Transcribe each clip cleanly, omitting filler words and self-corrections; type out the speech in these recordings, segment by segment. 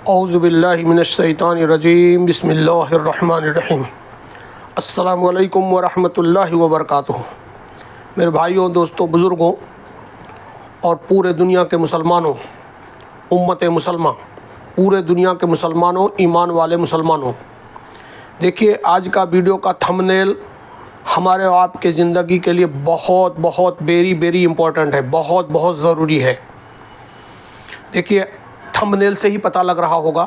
اعوذ باللہ من الشیطان الرجیم بسم اللہ الرحمن الرحیم السلام علیکم ورحمۃ اللہ وبرکاتہ۔ میرے بھائیوں، دوستوں، بزرگوں اور پورے دنیا کے مسلمانوں، امت مسلمہ، پورے دنیا کے مسلمانوں، ایمان والے مسلمانوں، دیکھیے آج کا ویڈیو کا تھمبنیل ہمارے اور آپ کے زندگی کے لیے بہت ویری امپورٹنٹ ہے، بہت ضروری ہے۔ دیکھیے تھمبنیل سے ہی پتہ لگ رہا ہوگا،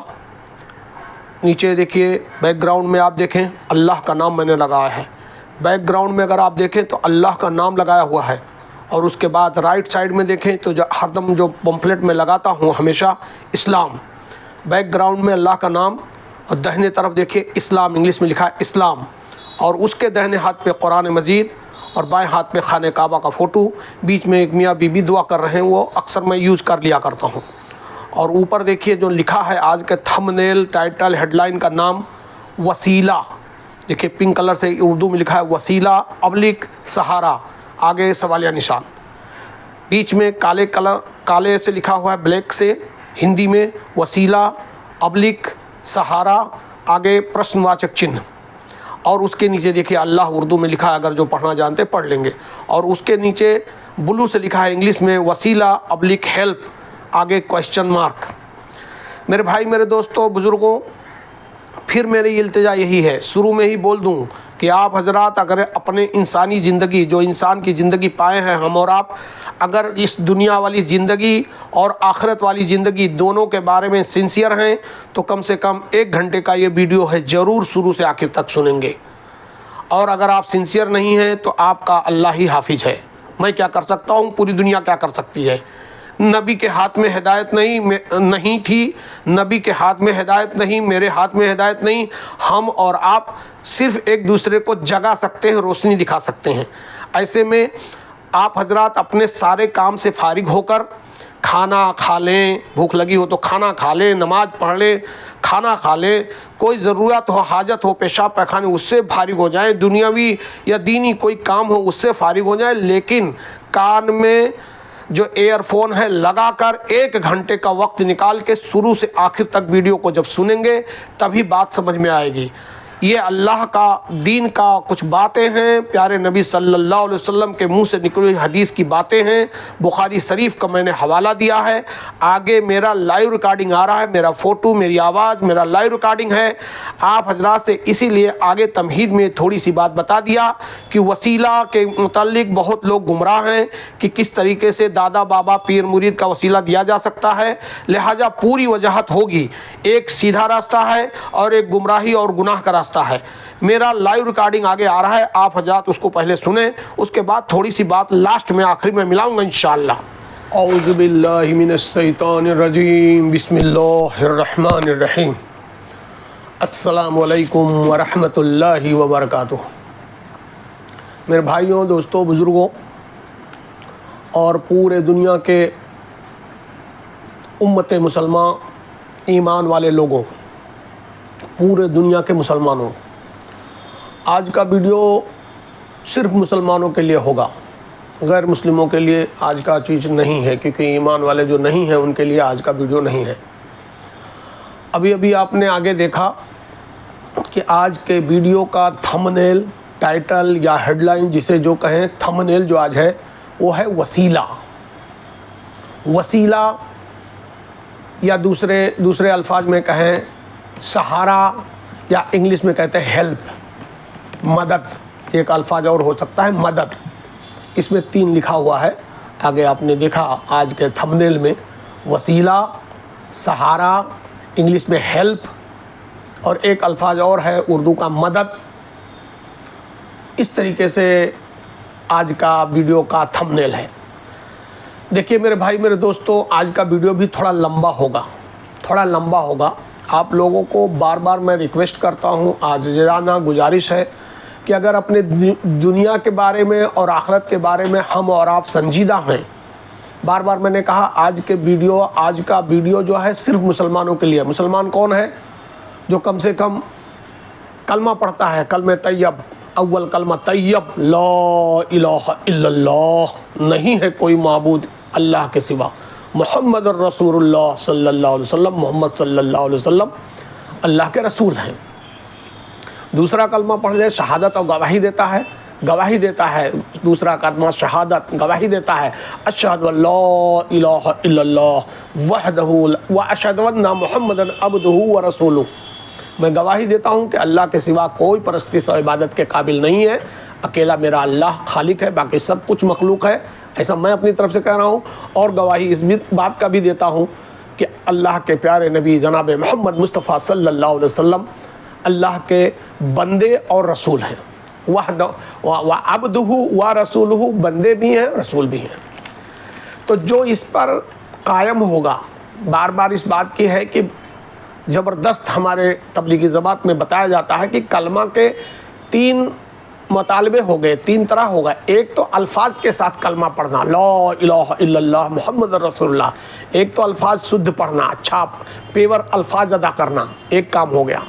نیچے دیکھیے بیک گراؤنڈ میں آپ دیکھیں اللہ کا نام میں نے لگایا ہے۔ بیک گراؤنڈ میں اگر آپ دیکھیں تو اللہ کا نام لگایا ہوا ہے، اور اس کے بعد رائٹ سائڈ میں دیکھیں تو ہر دم جو پمفلٹ میں لگاتا ہوں ہمیشہ اسلام، بیک گراؤنڈ میں اللہ کا نام، اور دہنے طرف دیکھیں اسلام، انگلش میں لکھا ہے اسلام، اور اس کے دہنے ہاتھ پہ قرآن مجید اور بائیں ہاتھ میں خانہ کعبہ کا فوٹو، بیچ میں ایک میاں بی بی دعا کر رہے ہیں، وہ اکثر میں یوز کر لیا کرتا ہوں۔ اور اوپر دیکھیے جو لکھا ہے آج کے تھمبنیل ٹائٹل ہیڈ لائن کا نام وسیلہ، دیکھیے پنک کلر سے اردو میں لکھا ہے وسیلہ ابلک سہارا، آگے سوالیہ نشان، بیچ میں کالے سے لکھا ہوا ہے بلیک سے ہندی میں وسیلہ ابلک سہارا، آگے پرشن واچک چنھ، اور اس کے نیچے دیکھیے اللہ اردو میں لکھا ہے، اگر جو پڑھنا جانتے پڑھ لیں گے، اور اس کے نیچے بلو سے لکھا ہے انگلش میں وسیلہ ابلک ہیلپ، آگے کویسچن مارک۔ میرے بھائی، میرے دوستوں، بزرگوں، پھر میری التجا یہی ہے، شروع میں ہی بول دوں کہ آپ حضرات اگر اپنے انسانی زندگی، جو انسان کی زندگی پائے ہیں ہم اور آپ، اگر اس دنیا والی زندگی اور آخرت والی زندگی دونوں کے بارے میں سنسیئر ہیں تو کم سے کم 1 گھنٹے کا یہ ویڈیو ہے، ضرور شروع سے آخر تک سنیں گے۔ اور اگر آپ سنسیئر نہیں ہیں تو آپ کا اللہ ہی حافظ ہے۔ میں کیا کر سکتا ہوں، پوری دنیا کیا کر سکتی ہے؟ نبی کے ہاتھ میں ہدایت نہیں تھی، نبی کے ہاتھ میں ہدایت نہیں، میرے ہاتھ میں ہدایت نہیں، ہم اور آپ صرف ایک دوسرے کو جگا سکتے ہیں، روشنی دکھا سکتے ہیں۔ ایسے میں آپ حضرات اپنے سارے کام سے فارغ ہو کر کھانا کھا لیں، بھوک لگی ہو تو کھانا کھا لیں، نماز پڑھ لیں، کھانا کھا لیں، کوئی ضرورت ہو، حاجت ہو، پیشاب پیخانے، اس سے فارغ ہو جائیں، دنیاوی یا دینی کوئی کام ہو اس سے فارغ ہو جائیں، لیکن کان میں جو ایئر فون ہے لگا کر 1 گھنٹے کا وقت نکال کے شروع سے آخر تک ویڈیو کو جب سنیں گے تبھی بات سمجھ میں آئے گی۔ یہ اللہ کا دین کا کچھ باتیں ہیں، پیارے نبی صلی اللہ علیہ وسلم کے منہ سے نکلی ہوئی حدیث کی باتیں ہیں، بخاری شریف کا میں نے حوالہ دیا ہے، آگے میرا لائیو ریکارڈنگ آ رہا ہے، میرا فوٹو، میری آواز، میرا لائیو ریکارڈنگ ہے۔ آپ حضرات سے اسی لیے آگے تمہید میں تھوڑی سی بات بتا دیا کہ وسیلہ کے متعلق بہت لوگ گمراہ ہیں کہ کس طریقے سے دادا بابا پیر مرید کا وسیلہ دیا جا سکتا ہے، لہٰذا پوری وضاحت ہوگی۔ ایک سیدھا راستہ ہے اور ایک گمراہی اور گناہ کا راستہ ہے۔ میرا لائیو ریکارڈنگ آگے آ رہا ہے، آپ حضرات اس کو پہلے سنیں، اس کے بعد تھوڑی سی بات لاسٹ میں آخری میں ملاؤں گا انشاءاللہ۔ اعوذ باللہ من الشیطان الرجیم بسم اللہ الرحمن الرحیم السلام علیکم ورحمۃ اللہ وبرکاتہ۔ میرے بھائیوں، دوستوں، بزرگوں اور پورے دنیا کے امت مسلمہ، ایمان والے لوگوں، پورے دنیا کے مسلمانوں، آج کا ویڈیو صرف مسلمانوں کے لیے ہوگا، غیر مسلموں کے لیے آج کا چیز نہیں ہے، کیونکہ ایمان والے جو نہیں ہیں ان کے لیے آج کا ویڈیو نہیں ہے۔ ابھی آپ نے آگے دیکھا کہ آج کے ویڈیو کا تھمبنیل ٹائٹل یا ہیڈ لائن جسے جو کہیں، تھمبنیل جو آج ہے وہ ہے وسیلہ۔ وسیلہ یا دوسرے الفاظ میں کہیں سہارا، یا انگلش میں کہتے ہیں ہیلپ، مدد، ایک الفاظ اور ہو سکتا ہے مدد، اس میں 3 لکھا ہوا ہے۔ آگے آپ نے دیکھا آج کے تھمبنیل میں وسیلہ، سہارا، انگلش میں ہیلپ، اور ایک الفاظ اور ہے اردو کا مدد۔ اس طریقے سے آج کا ویڈیو کا تھمبنیل ہے۔ دیکھیے میرے بھائی، میرے دوستوں، آج کا ویڈیو بھی تھوڑا لمبا ہوگا۔ آپ لوگوں کو بار بار میں ریکویسٹ کرتا ہوں، عاجزانہ گزارش ہے کہ اگر اپنے دنیا کے بارے میں اور آخرت کے بارے میں ہم اور آپ سنجیدہ ہیں، بار بار میں نے کہا آج کا ویڈیو جو ہے صرف مسلمانوں کے لیے۔ مسلمان کون ہے؟ جو کم سے کم کلمہ پڑھتا ہے، کلمہ طیب، اول کلمہ طیب، لا الہ الا اللہ، نہیں ہے کوئی معبود اللہ کے سوا، محمد الرسول اللہ صلی اللہ علیہ وسلم، محمد صلی اللہ علیہ وسلم اللہ کے رسول ہیں۔ دوسرا کلمہ پڑھ لے، شہادت اور گواہی دیتا ہے، گواہی دیتا ہے۔ دوسرا کلمہ شہادت، گواہی دیتا ہے، اشہد ان لا الہ الا اللہ وحدہ واشہد ان محمدا عبدہ ورسولہ، میں گواہی دیتا ہوں کہ اللہ کے سوا کوئی پرستش و عبادت کے قابل نہیں ہے، اکیلا میرا اللہ خالق ہے، باقی سب کچھ مخلوق ہے، ایسا میں اپنی طرف سے کہہ رہا ہوں۔ اور گواہی اس بات کا بھی دیتا ہوں کہ اللہ کے پیارے نبی جناب محمد مصطفیٰ صلی اللہ علیہ وسلم اللہ کے بندے اور رسول ہیں، وعبدہ ورسولہ، بندے بھی ہیں رسول بھی ہیں۔ تو جو اس پر قائم ہوگا، بار بار اس بات کی ہے کہ زبردست ہمارے تبلیغی جماعت میں بتایا جاتا ہے کہ کلمہ کے 3 مطالبے ہو گئے، 3 طرح ہو گئے۔ ایک تو الفاظ کے ساتھ کلمہ پڑھنا، لا الہ الا اللہ محمد رسول اللہ، ایک تو الفاظ شدھ پڑھنا، اچھا پیور الفاظ ادا کرنا، ایک کام ہو گیا۔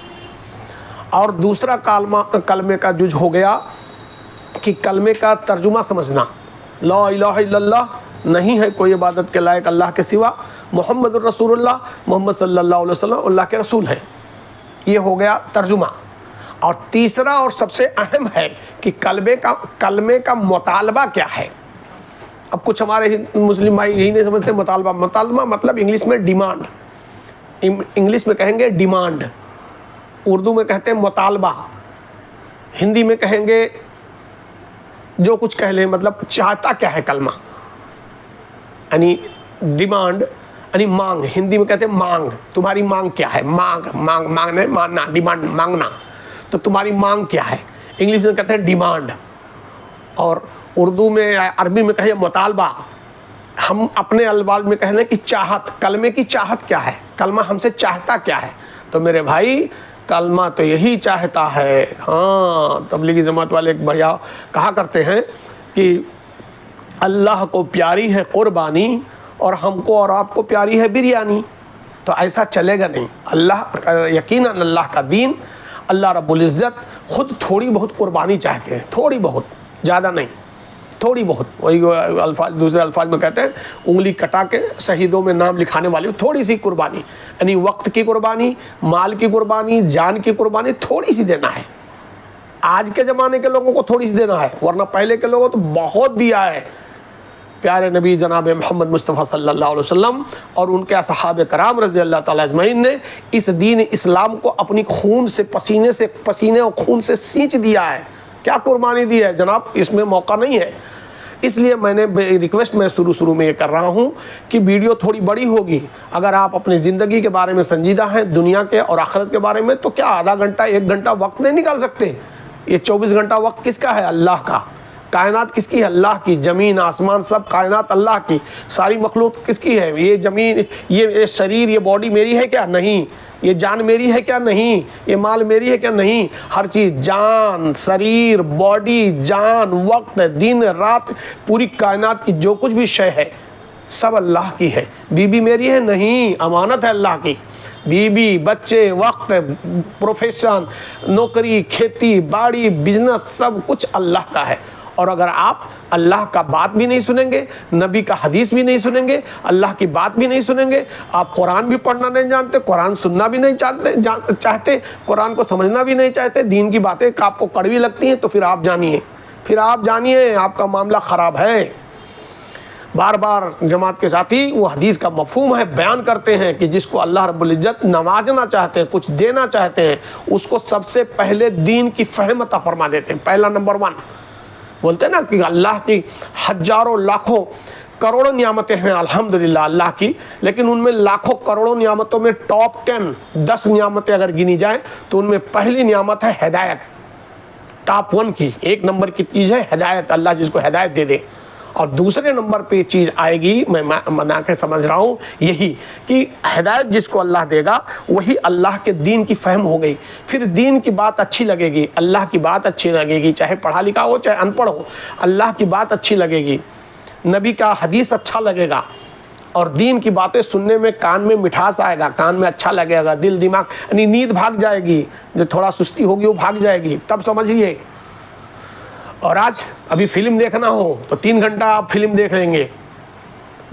اور دوسرا کلمے کا جز ہو گیا کہ کلمے کا ترجمہ سمجھنا، لا الہ الا اللہ، نہیں ہے کوئی عبادت کے لائق اللہ کے سوا، محمد الرسول اللہ، محمد صلی اللہ علیہ وسلم اللہ کے رسول ہیں، یہ ہو گیا ترجمہ۔ اور تیسرا اور سب سے اہم ہے کہ کلمے کا مطالبہ کیا ہے۔ اب کچھ ہمارے مسلم بھائی یہی نہیں سمجھتے مطالبہ مطلب انگلش میں ڈیمانڈ، انگلش میں کہیں گے ڈیمانڈ، اردو میں کہتے ہیں مطالبہ، ہندی میں کہیں گے جو کچھ کہہ لیں، مطلب چاہتا کیا ہے کلمہ، یعنی ڈیمانڈ یعنی مانگ، ہندی میں کہتے ہیں مانگ، تمہاری مانگ کیا ہے، مانگنا ماننا، ڈیمانڈ مانگنا، تو تمہاری مانگ کیا ہے، انگلش میں کہتے ہیں ڈیمانڈ، اور اردو میں عربی میں کہیں مطالبہ، ہم اپنے الفاظ میں کہنے کہ چاہت، کلمے کی چاہت کیا ہے، کلمہ ہم سے چاہتا کیا ہے۔ تو میرے بھائی کلمہ تو یہی چاہتا ہے، ہاں تبلیغی جماعت والے ایک بڑھیا کہا کرتے ہیں کہ اللہ کو پیاری ہے قربانی اور ہم کو اور آپ کو پیاری ہے بریانی، تو ایسا چلے گا نہیں۔ اللہ یقیناً اللہ کا دین، اللہ رب العزت خود تھوڑی بہت قربانی چاہتے ہیں، تھوڑی بہت، زیادہ نہیں، تھوڑی بہت، وہی الفاظ دوسرے الفاظ میں کہتے ہیں انگلی کٹا کے شہیدوں میں نام لکھانے والی تھوڑی سی قربانی، یعنی وقت کی قربانی، مال کی قربانی، جان کی قربانی تھوڑی سی دینا ہے۔ آج کے زمانے کے لوگوں کو تھوڑی سی دینا ہے، ورنہ پہلے کے لوگوں تو بہت دیا ہے۔ پیارے نبی جناب محمد مصطفیٰ صلی اللہ علیہ وسلم اور ان کے اصحاب کرام رضی اللہ تعالیٰ اجمعین نے اس دین اسلام کو اپنی خون سے پسینے اور خون سے سینچ دیا ہے۔ کیا قربانی دی ہے جناب، اس میں موقع نہیں ہے۔ اس لیے میں نے ریکویسٹ میں شروع میں یہ کر رہا ہوں کہ ویڈیو تھوڑی بڑی ہوگی، اگر آپ اپنی زندگی کے بارے میں سنجیدہ ہیں، دنیا کے اور آخرت کے بارے میں، تو کیا آدھا گھنٹہ 1 گھنٹہ وقت نہیں نکال سکتے؟ یہ 24 گھنٹہ وقت کس کا ہے؟ اللہ کا۔ کائنات کس کی ہے؟ اللہ کی۔ زمین آسمان سب کائنات اللہ کی، ساری مخلوق کس کی ہے؟ یہ زمین، یہ شریر، یہ باڈی میری ہے کیا؟ نہیں۔ یہ جان میری ہے کیا؟ نہیں۔ یہ مال میری ہے کیا؟ نہیں۔ ہر چیز، جان، شریر، باڈی، جان، وقت، دن رات، پوری کائنات کی جو کچھ بھی شے ہے سب اللہ کی ہے۔ بیوی میری ہے؟ نہیں، امانت ہے اللہ کی۔ بیوی، بچے، وقت، پروفیشن، نوکری، کھیتی باڑی، بزنس، سب کچھ اللہ کا ہے۔ اور اگر آپ اللہ کا بات بھی نہیں سنیں گے، نبی کا حدیث بھی نہیں سنیں گے، اللہ کی بات بھی نہیں سنیں گے، آپ قرآن بھی پڑھنا نہیں جانتے، قرآن سننا بھی نہیں چاہتے، قرآن کو سمجھنا بھی نہیں چاہتے، دین کی باتیں آپ کو کڑوی لگتی ہیں، تو پھر آپ جانیے آپ کا معاملہ خراب ہے۔ بار بار جماعت کے ساتھی وہ حدیث کا مفہوم ہے بیان کرتے ہیں کہ جس کو اللہ رب العزت نوازنا چاہتے ہیں، کچھ دینا چاہتے ہیں، اس کو سب سے پہلے دین کی فہم عطا فرما دیتے ہیں۔ پہلا نمبر 1 بولتے ہیں نا کہ اللہ کی ہزاروں لاکھوں کروڑوں نعمتیں ہیں الحمدللہ اللہ کی، لیکن ان میں لاکھوں کروڑوں نعمتوں میں ٹاپ 10 نعمتیں اگر گنی جائیں تو ان میں پہلی نعمت ہے ہدایت۔ ٹاپ 1 کی 1 نمبر کی چیز ہے ہدایت، اللہ جس کو ہدایت دے دے۔ اور دوسرے نمبر پہ چیز آئے گی، میں منا کے سمجھ رہا ہوں یہی کہ ہدایت جس کو اللہ دے گا وہی اللہ کے دین کی فہم ہو گئی، پھر دین کی بات اچھی لگے گی، اللہ کی بات اچھی لگے گی، چاہے پڑھا لکھا ہو چاہے ان پڑھ ہو، اللہ کی بات اچھی لگے گی، نبی کا حدیث اچھا لگے گا، اور دین کی باتیں سننے میں کان میں مٹھاس آئے گا، کان میں اچھا لگے گا، دل دماغ یعنی نیند بھاگ جائے گی، جو تھوڑا سستی ہوگی وہ بھاگ جائے گی، تب سمجھیے۔ اور آج ابھی فلم دیکھنا ہو تو 3 گھنٹہ آپ فلم دیکھ لیں گے،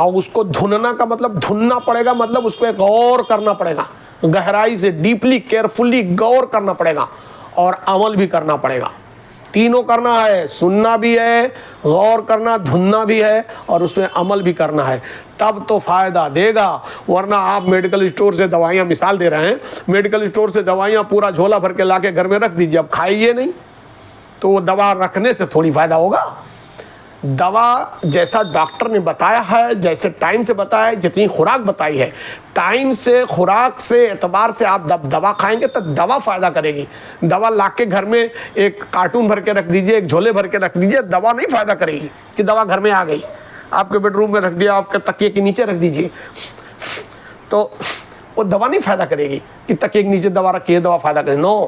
اور اس کو دھننا کا مطلب دھننا پڑے گا، مطلب اس پہ غور کرنا پڑے گا، گہرائی سے ڈیپلی کیئرفلی غور کرنا پڑے گا اور عمل بھی کرنا پڑے گا۔ تینوں کرنا ہے، سننا بھی ہے، غور کرنا، دھننا بھی ہے اور اس میں عمل بھی کرنا ہے، تب تو فائدہ دے گا۔ ورنہ آپ میڈیکل اسٹور سے دوائیاں، مثال دے رہے ہیں، میڈیکل اسٹور سے دوائیاں پورا جھولا بھر کے لا کے گھر میں رکھ دیجیے، اب کھائیے نہیں تو وہ دوا رکھنے سے تھوڑی فائدہ ہوگا۔ دوا جیسا ڈاکٹر نے بتایا ہے، جیسے ٹائم سے بتایا ہے، جتنی خوراک بتائی ہے، ٹائم سے، خوراک سے اعتبار سے آپ دوا کھائیں گے تو دوا فائدہ کرے گی۔ دوا لا کے گھر میں ایک کارٹون بھر کے رکھ دیجئے، ایک جھولے بھر کے رکھ دیجئے، دوا نہیں فائدہ کرے گی کہ دوا گھر میں آ گئی، آپ کے بیڈ روم میں رکھ دیا، آپ کے تکیے کے نیچے رکھ دیجئے، تو وہ دوا نہیں فائدہ کرے گی کہ تکیے کے نیچے دوا رکھیے دوا فائدہ کرے۔ نو،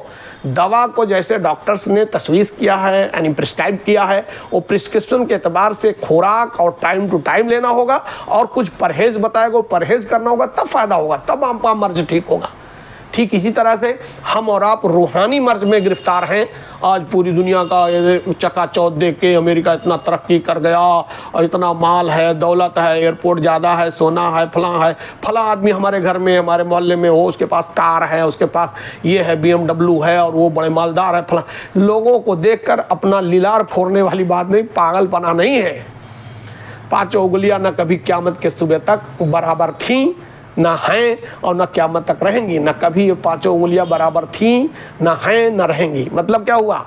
دوا کو جیسے ڈاکٹرز نے تشخیص کیا ہے، یعنی پرسکرائب کیا ہے، وہ پرسکرپشن کے اعتبار سے خوراک اور ٹائم ٹو ٹائم لینا ہوگا اور کچھ پرہیز بتائے گا، پرہیز کرنا ہوگا، تب فائدہ ہوگا، تب آپ کا مرض ٹھیک ہوگا۔ ٹھیک اسی طرح سے ہم اور آپ روحانی مرض میں گرفتار ہیں۔ آج پوری دنیا کا چکا چوتھ دیکھ کے امریکہ اتنا ترقی کر گیا اور اتنا مال ہے، دولت ہے، ایئرپورٹ زیادہ ہے، سونا ہے، فلاں آدمی ہمارے گھر میں، ہمارے محلے میں ہو، اس کے پاس کار ہے، اس کے پاس یہ ہے، BMW ہے اور وہ بڑے مالدار ہے، فلاں۔ لوگوں کو دیکھ کر اپنا لیلار پھوڑنے والی بات نہیں، پاگل پنا نہیں ہے۔ پانچوں انگلیاں نہ کبھی قیامت کے صبح تک برابر تھیں، نہ ہیں اور نہ قیامت تک رہیں گی، نہ کبھی یہ پانچوں انگلیاں برابر تھیں، نہ ہیں، نہ رہیں گی۔ مطلب کیا ہوا؟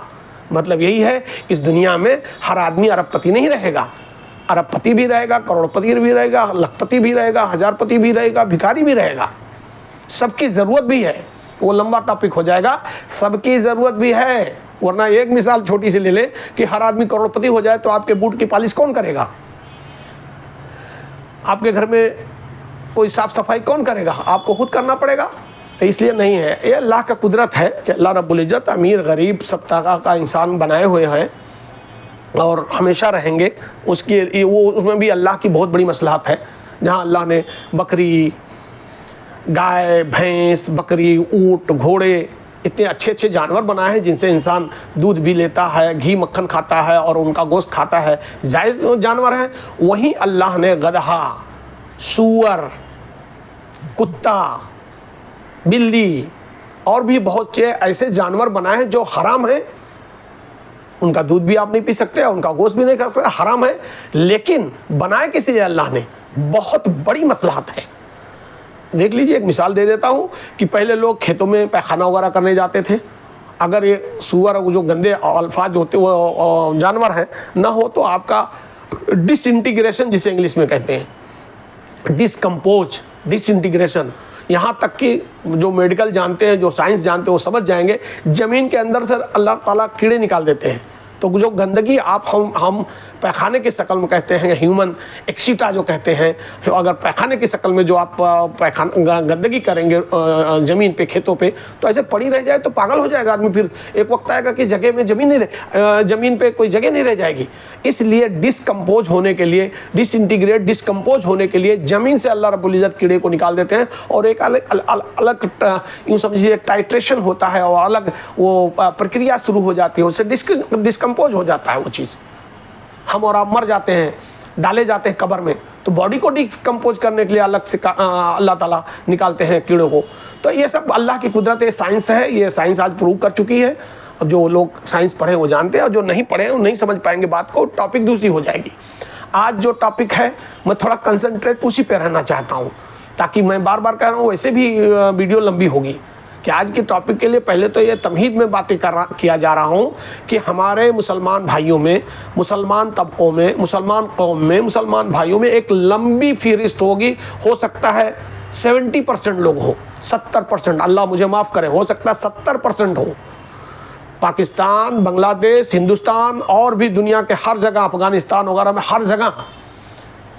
مطلب یہی ہے، اس دنیا میں ہر آدمی ارب پتی نہیں رہے گا، ارب پتی بھی رہے گا، کروڑ پتی بھی رہے گا، لاکھ پتی بھی رہے گا، ہزار پتی بھی رہے گا، بھکاری بھی رہے گا۔ سب کی ضرورت بھی ہے، وہ لمبا ٹاپک ہو جائے گا، سب کی ضرورت بھی ہے۔ ورنہ ایک مثال چھوٹی سی لے لیں کہ ہر آدمی کروڑ پتی ہو جائے تو آپ کے بوٹ کی پالش کون کرے گا؟ آپ کے گھر میں کوئی صاف صفائی کون کرے گا؟ آپ کو خود کرنا پڑے گا۔ تو اس لیے نہیں ہے، یہ اللہ کا قدرت ہے کہ اللہ رب العزت امیر غریب سب طرح کا انسان بنائے ہوئے ہیں اور ہمیشہ رہیں گے۔ اس میں بھی اللہ کی بہت بڑی مصلحت ہے، جہاں اللہ نے بکری، گائے، بھینس، بکری، اونٹ، گھوڑے، اتنے اچھے اچھے جانور بنائے ہیں جن سے انسان دودھ بھی لیتا ہے، گھی مکھن کھاتا ہے اور ان کا گوشت کھاتا ہے، جائز جانور ہیں۔ وہیں اللہ نے گدھا، سور، کتا، بلی اور بھی بہت سے ایسے جانور بنائے ہیں جو حرام ہیں، ان کا دودھ بھی آپ نہیں پی سکتے، ان کا گوشت بھی نہیں کھا سکتے، حرام ہے، لیکن بنائے کس لیے اللہ نے؟ بہت بڑی مصلحت ہے۔ دیکھ لیجئے، ایک مثال دے دیتا ہوں کہ پہلے لوگ کھیتوں میں پیخانہ وغیرہ کرنے جاتے تھے، اگر یہ سور جو گندے الفاظ ہوتے وہ جانور ہیں نہ ہو تو آپ کا ڈس انٹیگریشن جسے انگلش میں کہتے ہیں، ڈس انٹیگریشن، یہاں تک کہ جو میڈیکل جانتے ہیں، جو سائنس جانتے ہیں وہ سمجھ جائیں گے، زمین کے اندر سے اللہ تعالیٰ کیڑے نکال دیتے ہیں، تو جو گندگی ہم پیخانے کی شکل میں کہتے ہیں، ہیومن ایکسیٹا جو کہتے ہیں، اگر پیخانے کی شکل میں جو آپ گندگی کریں گے زمین پہ، کھیتوں پہ، تو ایسے پڑی رہ جائے تو پاگل ہو جائے گا آدمی، پھر ایک وقت آئے گا کہ جگہ میں زمین پہ کوئی جگہ نہیں رہ جائے گی۔ اس لیے ڈسکمپوز ہونے کے لیے، ڈسکمپوز ہونے کے لیے زمین سے اللہ رب العزت کیڑے کو نکال دیتے ہیں اور ایک الگ یوں سمجھیے ٹائٹریشن ہوتا ہے اور الگ وہ پرکریا شروع ہو جاتی ہے، اس سے ڈسکمپوز ہو جاتا ہے وہ چیز۔ ہم اور آپ مر جاتے ہیں، ڈالے جاتے ہیں قبر میں، تو باڈی کو ڈیکمپوز کرنے کے لیے الگ سے اللہ تعالیٰ نکالتے ہیں کیڑوں کو۔ تو یہ سب اللہ کی قدرت ہے، سائنس ہے، یہ سائنس آج پروو کر چکی ہے، اور جو لوگ سائنس پڑھیں وہ جانتے ہیں اور جو نہیں پڑھیں وہ نہیں سمجھ پائیں گے بات کو، ٹاپک دوسری ہو جائے گی۔ آج جو ٹاپک ہے میں تھوڑا کنسنٹریٹ اسی پہ رہنا چاہتا ہوں، تاکہ میں بار بار کہہ رہا ہوں ویسے بھی ویڈیو لمبی ہوگی، کہ آج کے ٹاپک کے لیے پہلے تو یہ تمہید میں باتیں کیا جا رہا ہوں کہ ہمارے مسلمان بھائیوں میں، مسلمان طبقوں میں، مسلمان قوم میں، مسلمان بھائیوں میں ایک لمبی فہرست ہوگی، ہو سکتا ہے 70% لوگ ہو، 70%، اللہ مجھے معاف کرے، ہو سکتا ہے 70% ہو، پاکستان، بنگلہ دیش، ہندوستان اور بھی دنیا کے ہر جگہ، افغانستان وغیرہ میں ہر جگہ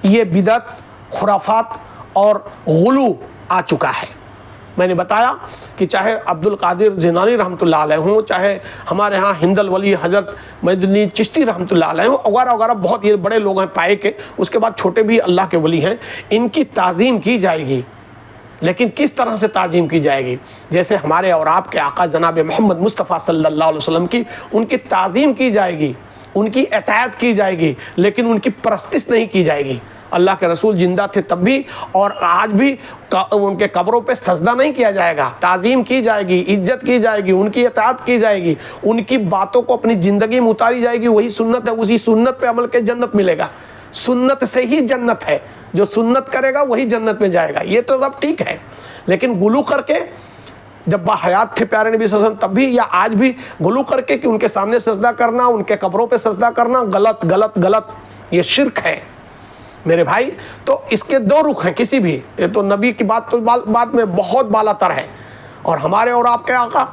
یہ بدعت، خرافات اور غلو آ چکا ہے۔ میں نے بتایا کہ چاہے عبد القادر جیلانی رحمۃ اللہ علیہ ہوں، چاہے ہمارے ہاں ہند الولی حضرت معین الدین چشتی رحمۃ اللہ علیہ ہوں، وغیرہ وغیرہ بہت یہ بڑے لوگ ہیں پائے کے، اس کے بعد چھوٹے بھی اللہ کے ولی ہیں، ان کی تعظیم کی جائے گی، لیکن کس طرح سے تعظیم کی جائے گی؟ جیسے ہمارے اور آپ کے آقا جناب محمد مصطفیٰ صلی اللہ علیہ وسلم کی، ان کی تعظیم کی جائے گی، ان کی اطاعت کی جائے گی، لیکن ان کی پرستش نہیں کی جائے گی۔ اللہ کے رسول زندہ تھے تب بھی اور آج بھی ان کے قبروں پہ سجدہ نہیں کیا جائے گا، تعظیم کی جائے گی، عزت کی جائے گی، ان کی اطاعت کی جائے گی، ان کی باتوں کو اپنی زندگی میں اتاری جائے گی۔ وہی سنت ہے، اسی سنت پہ عمل کے جنت ملے گا، سنت سے ہی جنت ہے، جو سنت کرے گا وہی جنت میں جائے گا۔ یہ تو سب ٹھیک ہے، لیکن غلو کر کے جب باحیات تھے پیارے نبی صلی اللہ علیہ وسلم تب بھی یا آج بھی غلو کر کے کہ ان کے سامنے سجدہ کرنا، ان کے قبروں پہ سجدہ کرنا غلط غلط غلط، یہ شرک ہے میرے بھائی۔ تو اس کے دو رخ ہیں کسی بھی، یہ تو نبی کی بات تو بات میں بہت بالا تر ہے، اور ہمارے اور آپ کے آقا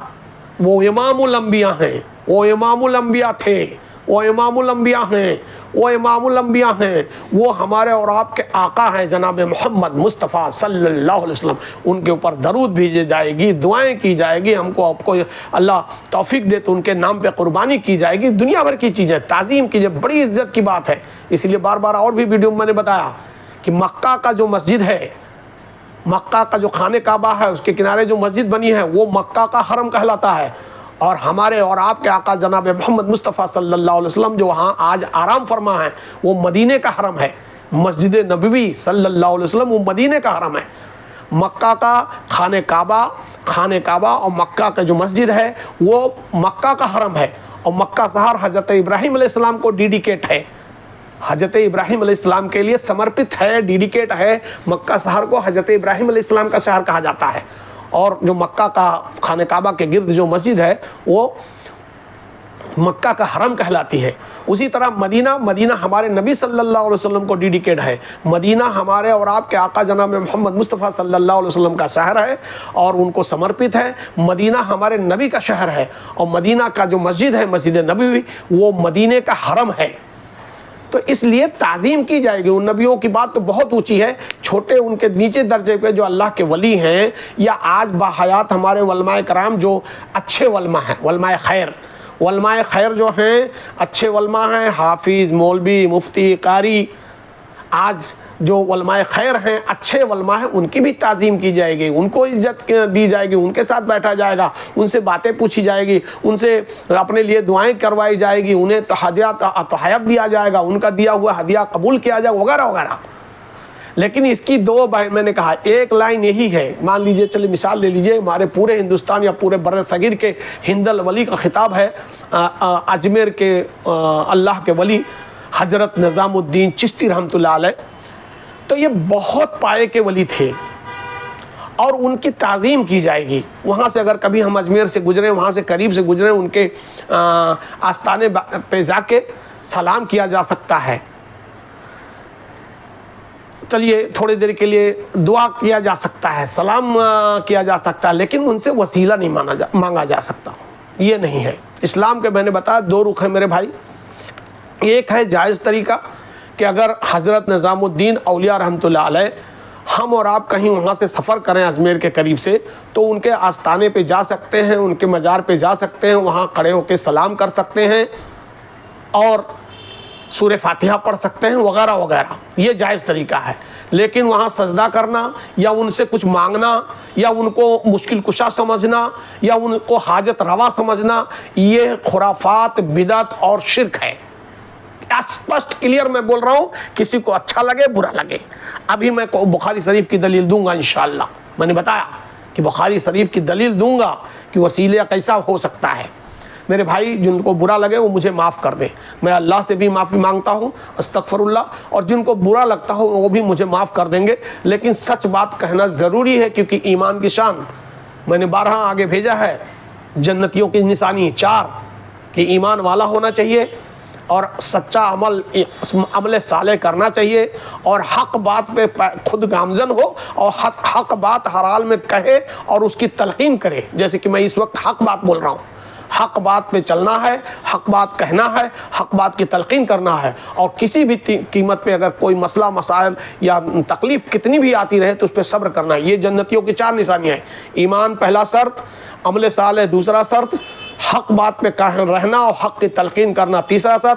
وہ امام الانبیاء ہیں، وہ امام الانبیاء تھے، وہ امام الانبیاء ہیں، وہ امام الانبیاء ہیں، وہ ہمارے اور آپ کے آقا ہیں جناب محمد مصطفیٰ صلی اللہ علیہ وسلم۔ ان کے اوپر درود بھیجی جائے گی، دعائیں کی جائے گی، ہم کو آپ کو اللہ توفیق دے تو ان کے نام پہ قربانی کی جائے گی، دنیا بھر کی چیزیں تعظیم کیجیے، بڑی عزت کی بات ہے۔ اس لیے بار بار اور بھی ویڈیو میں نے بتایا کہ مکہ کا جو مسجد ہے، مکہ کا جو خانہ کعبہ ہے، اس کے کنارے جو مسجد بنی ہے وہ مکہ کا حرم کہلاتا ہے، اور ہمارے اور آپ کے آقا جناب محمد مصطفیٰ صلی اللہ علیہ وسلم جو وہاں آج آرام فرما ہے وہ مدینے کا حرم ہے، مسجد نبوی صلی اللہ علیہ وسلم وہ مدینے کا حرم ہے۔ مکہ کا خانہ کعبہ اور مکہ کا جو مسجد ہے وہ مکہ کا حرم ہے، اور مکہ شہر حضرت ابراہیم علیہ السلام کو ڈیڈیکیٹ ہے، حضرت ابراہیم علیہ السلام کے لیے سمرپت ہے، ڈیڈیکیٹ ہے۔ مکہ شہر کو حضرت ابراہیم علیہ السلام کا شہر کہا جاتا ہے، اور جو مکہ کا خانہ کعبہ کے گرد جو مسجد ہے وہ مکہ کا حرم کہلاتی ہے۔ اسی طرح مدینہ ہمارے نبی صلی اللہ علیہ وسلم کو ڈیڈیکیٹ ہے، مدینہ ہمارے اور آپ کے آقا جناب محمد مصطفیٰ صلی اللہ علیہ وسلم کا شہر ہے اور ان کو سمرپت ہے۔ مدینہ ہمارے نبی کا شہر ہے، اور مدینہ کا جو مسجد ہے مسجد نبوی وہ مدینے کا حرم ہے، تو اس لیے تعظیم کی جائے گی۔ ان نبیوں کی بات تو بہت اونچی ہے، چھوٹے ان کے نیچے درجے پہ جو اللہ کے ولی ہیں یا آج باحیات ہمارے علماء کرام جو اچھے علماء ہیں، علماء خیر جو ہیں اچھے علماء ہیں، حافظ، مولوی، مفتی، قاری، آج جو علماء خیر ہیں اچھے علماء ہیں ان کی بھی تعظیم کی جائے گی، ان کو عزت دی جائے گی، ان کے ساتھ بیٹھا جائے گا، ان سے باتیں پوچھی جائے گی، ان سے اپنے لیے دعائیں کروائی جائے گی، انہیں تحائف دیا جائے گا، ان کا دیا ہوا ہدیہ قبول کیا جائے وغیرہ وغیرہ۔ لیکن اس کی دو میں نے کہا ایک لائن یہی ہے، مان لیجئے چلے مثال لے لیجئے، ہمارے پورے ہندوستان یا پورے بر صغیر کے ہند ولی کا خطاب ہے، اجمیر کے اللہ کے ولی حضرت نظام الدین چشتی رحمۃ اللہ علیہ، تو یہ بہت پائے کے ولی تھے اور ان کی تعظیم کی جائے گی۔ وہاں سے اگر کبھی ہم اجمیر سے گزرے، وہاں سے قریب سے گزرے، ان کے آستانے پہ جا کے سلام کیا جا سکتا ہے، چلیے تھوڑی دیر کے لیے دعا کیا جا سکتا ہے، سلام کیا جا سکتا ہے، لیکن ان سے وسیلہ نہیں مانگا جا سکتا، یہ نہیں ہے۔ اسلام کے میں نے بتایا دو رخ ہیں میرے بھائی، ایک ہے جائز طریقہ کہ اگر حضرت نظام الدین اولیاء رحمۃ اللہ علیہ ہم اور آپ کہیں وہاں سے سفر کریں اجمیر کے قریب سے تو ان کے آستانے پہ جا سکتے ہیں، ان کے مزار پہ جا سکتے ہیں، وہاں کھڑے ہو کے سلام کر سکتے ہیں اور سورہ فاتحہ پڑھ سکتے ہیں وغیرہ وغیرہ، یہ جائز طریقہ ہے۔ لیکن وہاں سجدہ کرنا یا ان سے کچھ مانگنا یا ان کو مشکل کشا سمجھنا یا ان کو حاجت روا سمجھنا، یہ خرافات، بدعت اور شرک ہے۔ اسپشٹ کلیئر میں بول رہا ہوں، کسی کو اچھا لگے برا لگے۔ ابھی میں بخاری شریف کی دلیل دوں گا انشاءاللہ، میں نے بتایا کہ بخاری شریف کی دلیل دوں گا کہ وسیلہ کیسا ہو سکتا ہے۔ میرے بھائی جن کو برا لگے وہ مجھے معاف کر دیں، میں اللہ سے بھی معافی مانگتا ہوں، استغفر اللہ، اور جن کو برا لگتا ہو وہ بھی مجھے معاف کر دیں گے، لیکن سچ بات کہنا ضروری ہے، کیونکہ ایمان کی شان میں نے 12 آگے بھیجا ہے، جنتیوں کی نشانی 4 کہ ایمان والا ہونا چاہیے اور سچا عمل صالح کرنا چاہیے، اور حق بات پہ خود گامزن ہو اور حق بات ہر حال میں کہے اور اس کی تلقین کرے، جیسے کہ میں اس وقت حق بات بول رہا ہوں، حق بات پہ چلنا ہے، حق بات کہنا ہے، حق بات کی تلقین کرنا ہے، اور کسی بھی قیمت پہ اگر کوئی مسئلہ مسائل یا تکلیف کتنی بھی آتی رہے تو اس پہ صبر کرنا ہے۔ یہ جنتیوں کی 4 نشانیاں ہیں، ایمان پہلا شرط، عمل صالح دوسرا شرط، حق بات پہ قائم رہنا اور حق کی تلقین کرنا تیسرا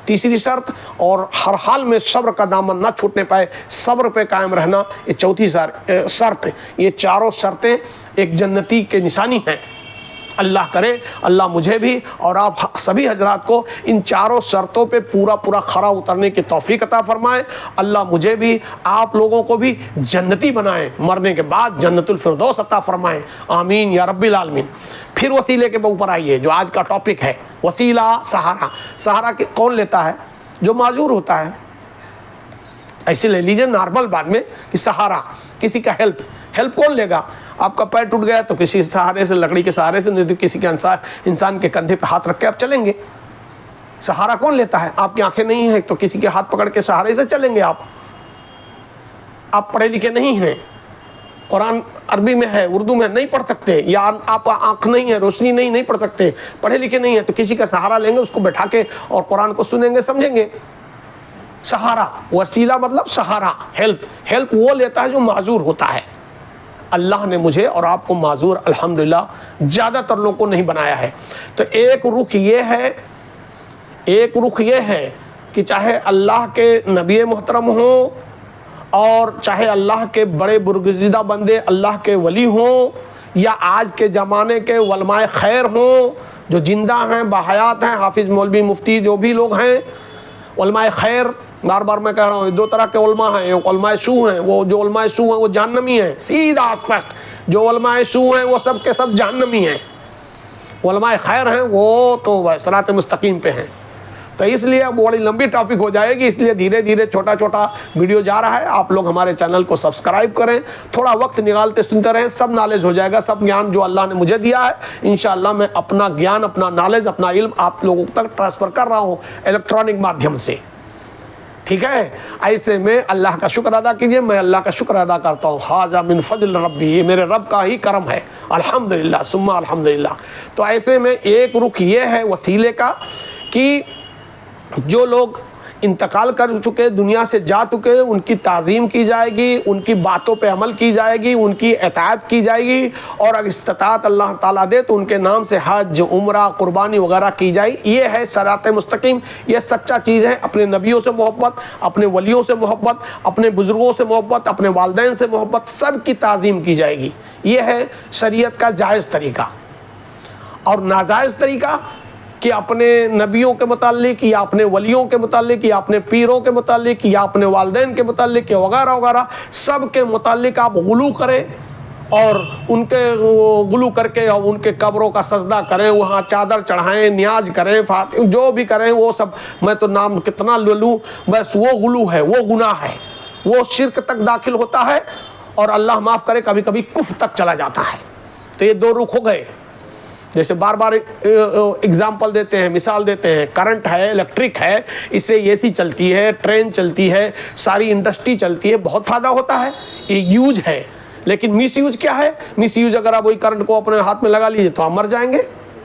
تیسری شرط، اور ہر حال میں صبر کا دامن نہ چھوٹنے پائے، صبر پہ قائم رہنا یہ 4تھی شرط۔ یہ چاروں شرطیں ایک جنتی کے نشانی ہیں، اللہ کرے اللہ مجھے بھی اور آپ سبھی حضرات کو ان چاروں شرطوں پہ پورا کھرا اترنے کی توفیق عطا فرمائے. اللہ مجھے بھی آپ لوگوں کو بھی جنتی بنائیں, مرنے کے بعد جنت الفردوس عطا فرمائیں, آمین یا رب العالمین. پھر وسیلے کے اوپر آئیے جو آج کا ٹاپک ہے, وسیلہ سہارا. سہارا کون لیتا ہے؟ جو معذور ہوتا ہے. ایسے لے لیجئے نارمل بعد میں کہ سہارا کسی کا ہیلپ کون لے گا؟ آپ کا پیر ٹوٹ گیا تو کسی سہارے سے, لکڑی کے سہارے سے, نہیں تو کسی کے انسان کے کندھے پہ ہاتھ رکھ کے آپ چلیں گے. سہارا کون لیتا ہے؟ آپ کی آنکھیں نہیں ہیں تو کسی کے ہاتھ پکڑ کے سہارے سے چلیں گے. آپ پڑھے لکھے نہیں ہیں, قرآن عربی میں ہے, اردو میں نہیں پڑھ سکتے, یا آپ آنکھ نہیں ہے, روشنی نہیں پڑھ سکتے, پڑھے لکھے نہیں ہیں, تو کسی کا سہارا لیں گے, اس کو بیٹھا کے اور قرآن کو سنیں گے, سمجھیں گے. سہارا, وسیلہ مطلب سہارا, ہیلپ وہ لیتا ہے جو معذور ہوتا ہے. اللہ نے مجھے اور آپ کو معذور الحمدللہ زیادہ تر لوگوں کو نہیں بنایا ہے. تو ایک رخ یہ ہے کہ چاہے اللہ کے نبی محترم ہوں اور چاہے اللہ کے بڑے برگزیدہ بندے اللہ کے ولی ہوں, یا آج کے زمانے کے علماء خیر ہوں جو زندہ ہیں, باحیات ہیں, حافظ, مولوی, مفتی, جو بھی لوگ ہیں علماء خیر. بار میں کہہ رہا ہوں, دو طرح کے علماء ہیں. ایک علماء سو ہیں, وہ جو علماء سو ہیں وہ جہنمی ہیں, سیدھا اسپشٹ. جو علماء سو ہیں وہ سب کے سب جہنمی ہیں. علماء خیر ہیں وہ تو صراط مستقیم پہ ہیں. تو اس لیے اب بڑی لمبی ٹاپک ہو جائے گی, اس لیے دھیرے چھوٹا ویڈیو جا رہا ہے. آپ لوگ ہمارے چینل کو سبسکرائب کریں, تھوڑا وقت نکالتے سنتے رہیں, سب نالج ہو جائے گا. سب گیان جو اللہ نے مجھے دیا ہے انشاءاللہ میں اپنا گیان, اپنا نالج, اپنا علم آپ لوگوں تک ٹرانسفر کر رہا ہوں الیکٹرانک مادھیم سے. ٹھیک ہے, ایسے میں اللہ کا شکر ادا کیجئے. میں اللہ کا شکر ادا کرتا ہوں. ھذا من فضل ربی, یہ میرے رب کا ہی کرم ہے, الحمدللہ ثم الحمدللہ. تو ایسے میں ایک رخ یہ ہے وسیلے کا کہ جو لوگ انتقال کر چکے, دنیا سے جا چکے, ان کی تعظیم کی جائے گی, ان کی باتوں پہ عمل کی جائے گی, ان کی اطاعت کی جائے گی, اور اگر استطاعت اللہ تعالیٰ دے تو ان کے نام سے حج, عمرہ, قربانی وغیرہ کی جائے. یہ ہے صراط مستقیم, یہ سچا چیز ہے. اپنے نبیوں سے محبت, اپنے ولیوں سے محبت, اپنے بزرگوں سے محبت, اپنے والدین سے محبت, سب کی تعظیم کی جائے گی. یہ ہے شریعت کا جائز طریقہ. اور ناجائز طریقہ کہ اپنے نبیوں کے متعلق, یا اپنے ولیوں کے متعلق, یا اپنے پیروں کے متعلق, یا اپنے والدین کے متعلق, وغیرہ سب کے متعلق آپ غلو کریں, اور ان کے غلو کر کے اور ان کے قبروں کا سجدہ کریں, وہاں چادر چڑھائیں, نیاز کریں, جو بھی کریں وہ سب, میں تو نام کتنا لے لوں, بس وہ غلو ہے, وہ گناہ ہے, وہ شرک تک داخل ہوتا ہے, اور اللہ معاف کرے کبھی کفر تک چلا جاتا ہے. تو یہ دو رخ ہو گئے. جیسے بار اگزامپل دیتے ہیں, مثال دیتے ہیں, کرنٹ ہے, الیکٹرک ہے, اس سے اے سی چلتی ہے, ٹرین چلتی ہے, ساری انڈسٹری چلتی ہے, بہت فائدہ ہوتا ہے, یہ یوز ہے. لیکن مس یوز کیا ہے؟ مس یوز اگر آپ وہی کرنٹ کو اپنے ہاتھ میں لگا لیجیے تو آپ مر جائیں گے,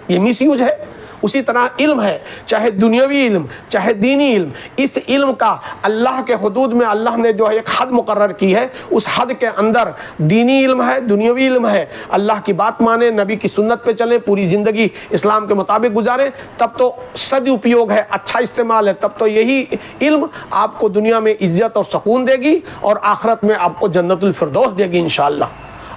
یہ مس یوز ہے. اسی طرح علم ہے, چاہے دنیاوی علم چاہے دینی علم, اس علم کا اللہ کے حدود میں اللہ نے جو ہے ایک حد مقرر کی ہے, اس حد کے اندر دینی علم ہے, دنیاوی علم ہے, اللہ کی بات مانیں, نبی کی سنت پہ چلیں, پوری زندگی اسلام کے مطابق گزاریں, تب تو سدپیوگ ہے, اچھا استعمال ہے, تب تو یہی علم آپ کو دنیا میں عزت اور سکون دے گی, اور آخرت میں آپ کو جنت الفردوس دے گی انشاءاللہ.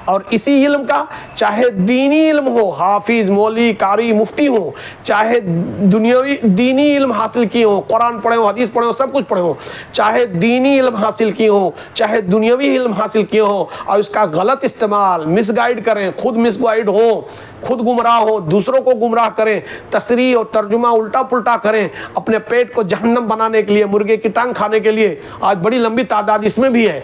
اور اسی علم کا چاہے دینی علم ہو, حافظ, مولوی, قاری, مفتی ہو, چاہے دنیاوی دینی علم حاصل کیے ہوں, قرآن پڑھے ہوں, حدیث پڑھے ہوں, سب کچھ پڑھے ہوں, چاہے دینی علم حاصل کیے ہوں, چاہے دنیاوی علم حاصل کیے ہوں, اور اس کا غلط استعمال, مس گائیڈ کریں, خود مس گائیڈ ہوں, خود گمراہ ہو, دوسروں کو گمراہ کریں, تصریح اور ترجمہ الٹا پلٹا کریں, اپنے پیٹ کو جہنم بنانے کے لیے, مرغے کی ٹانگ کھانے کے لیے, آج بڑی لمبی تعداد اس میں بھی ہے.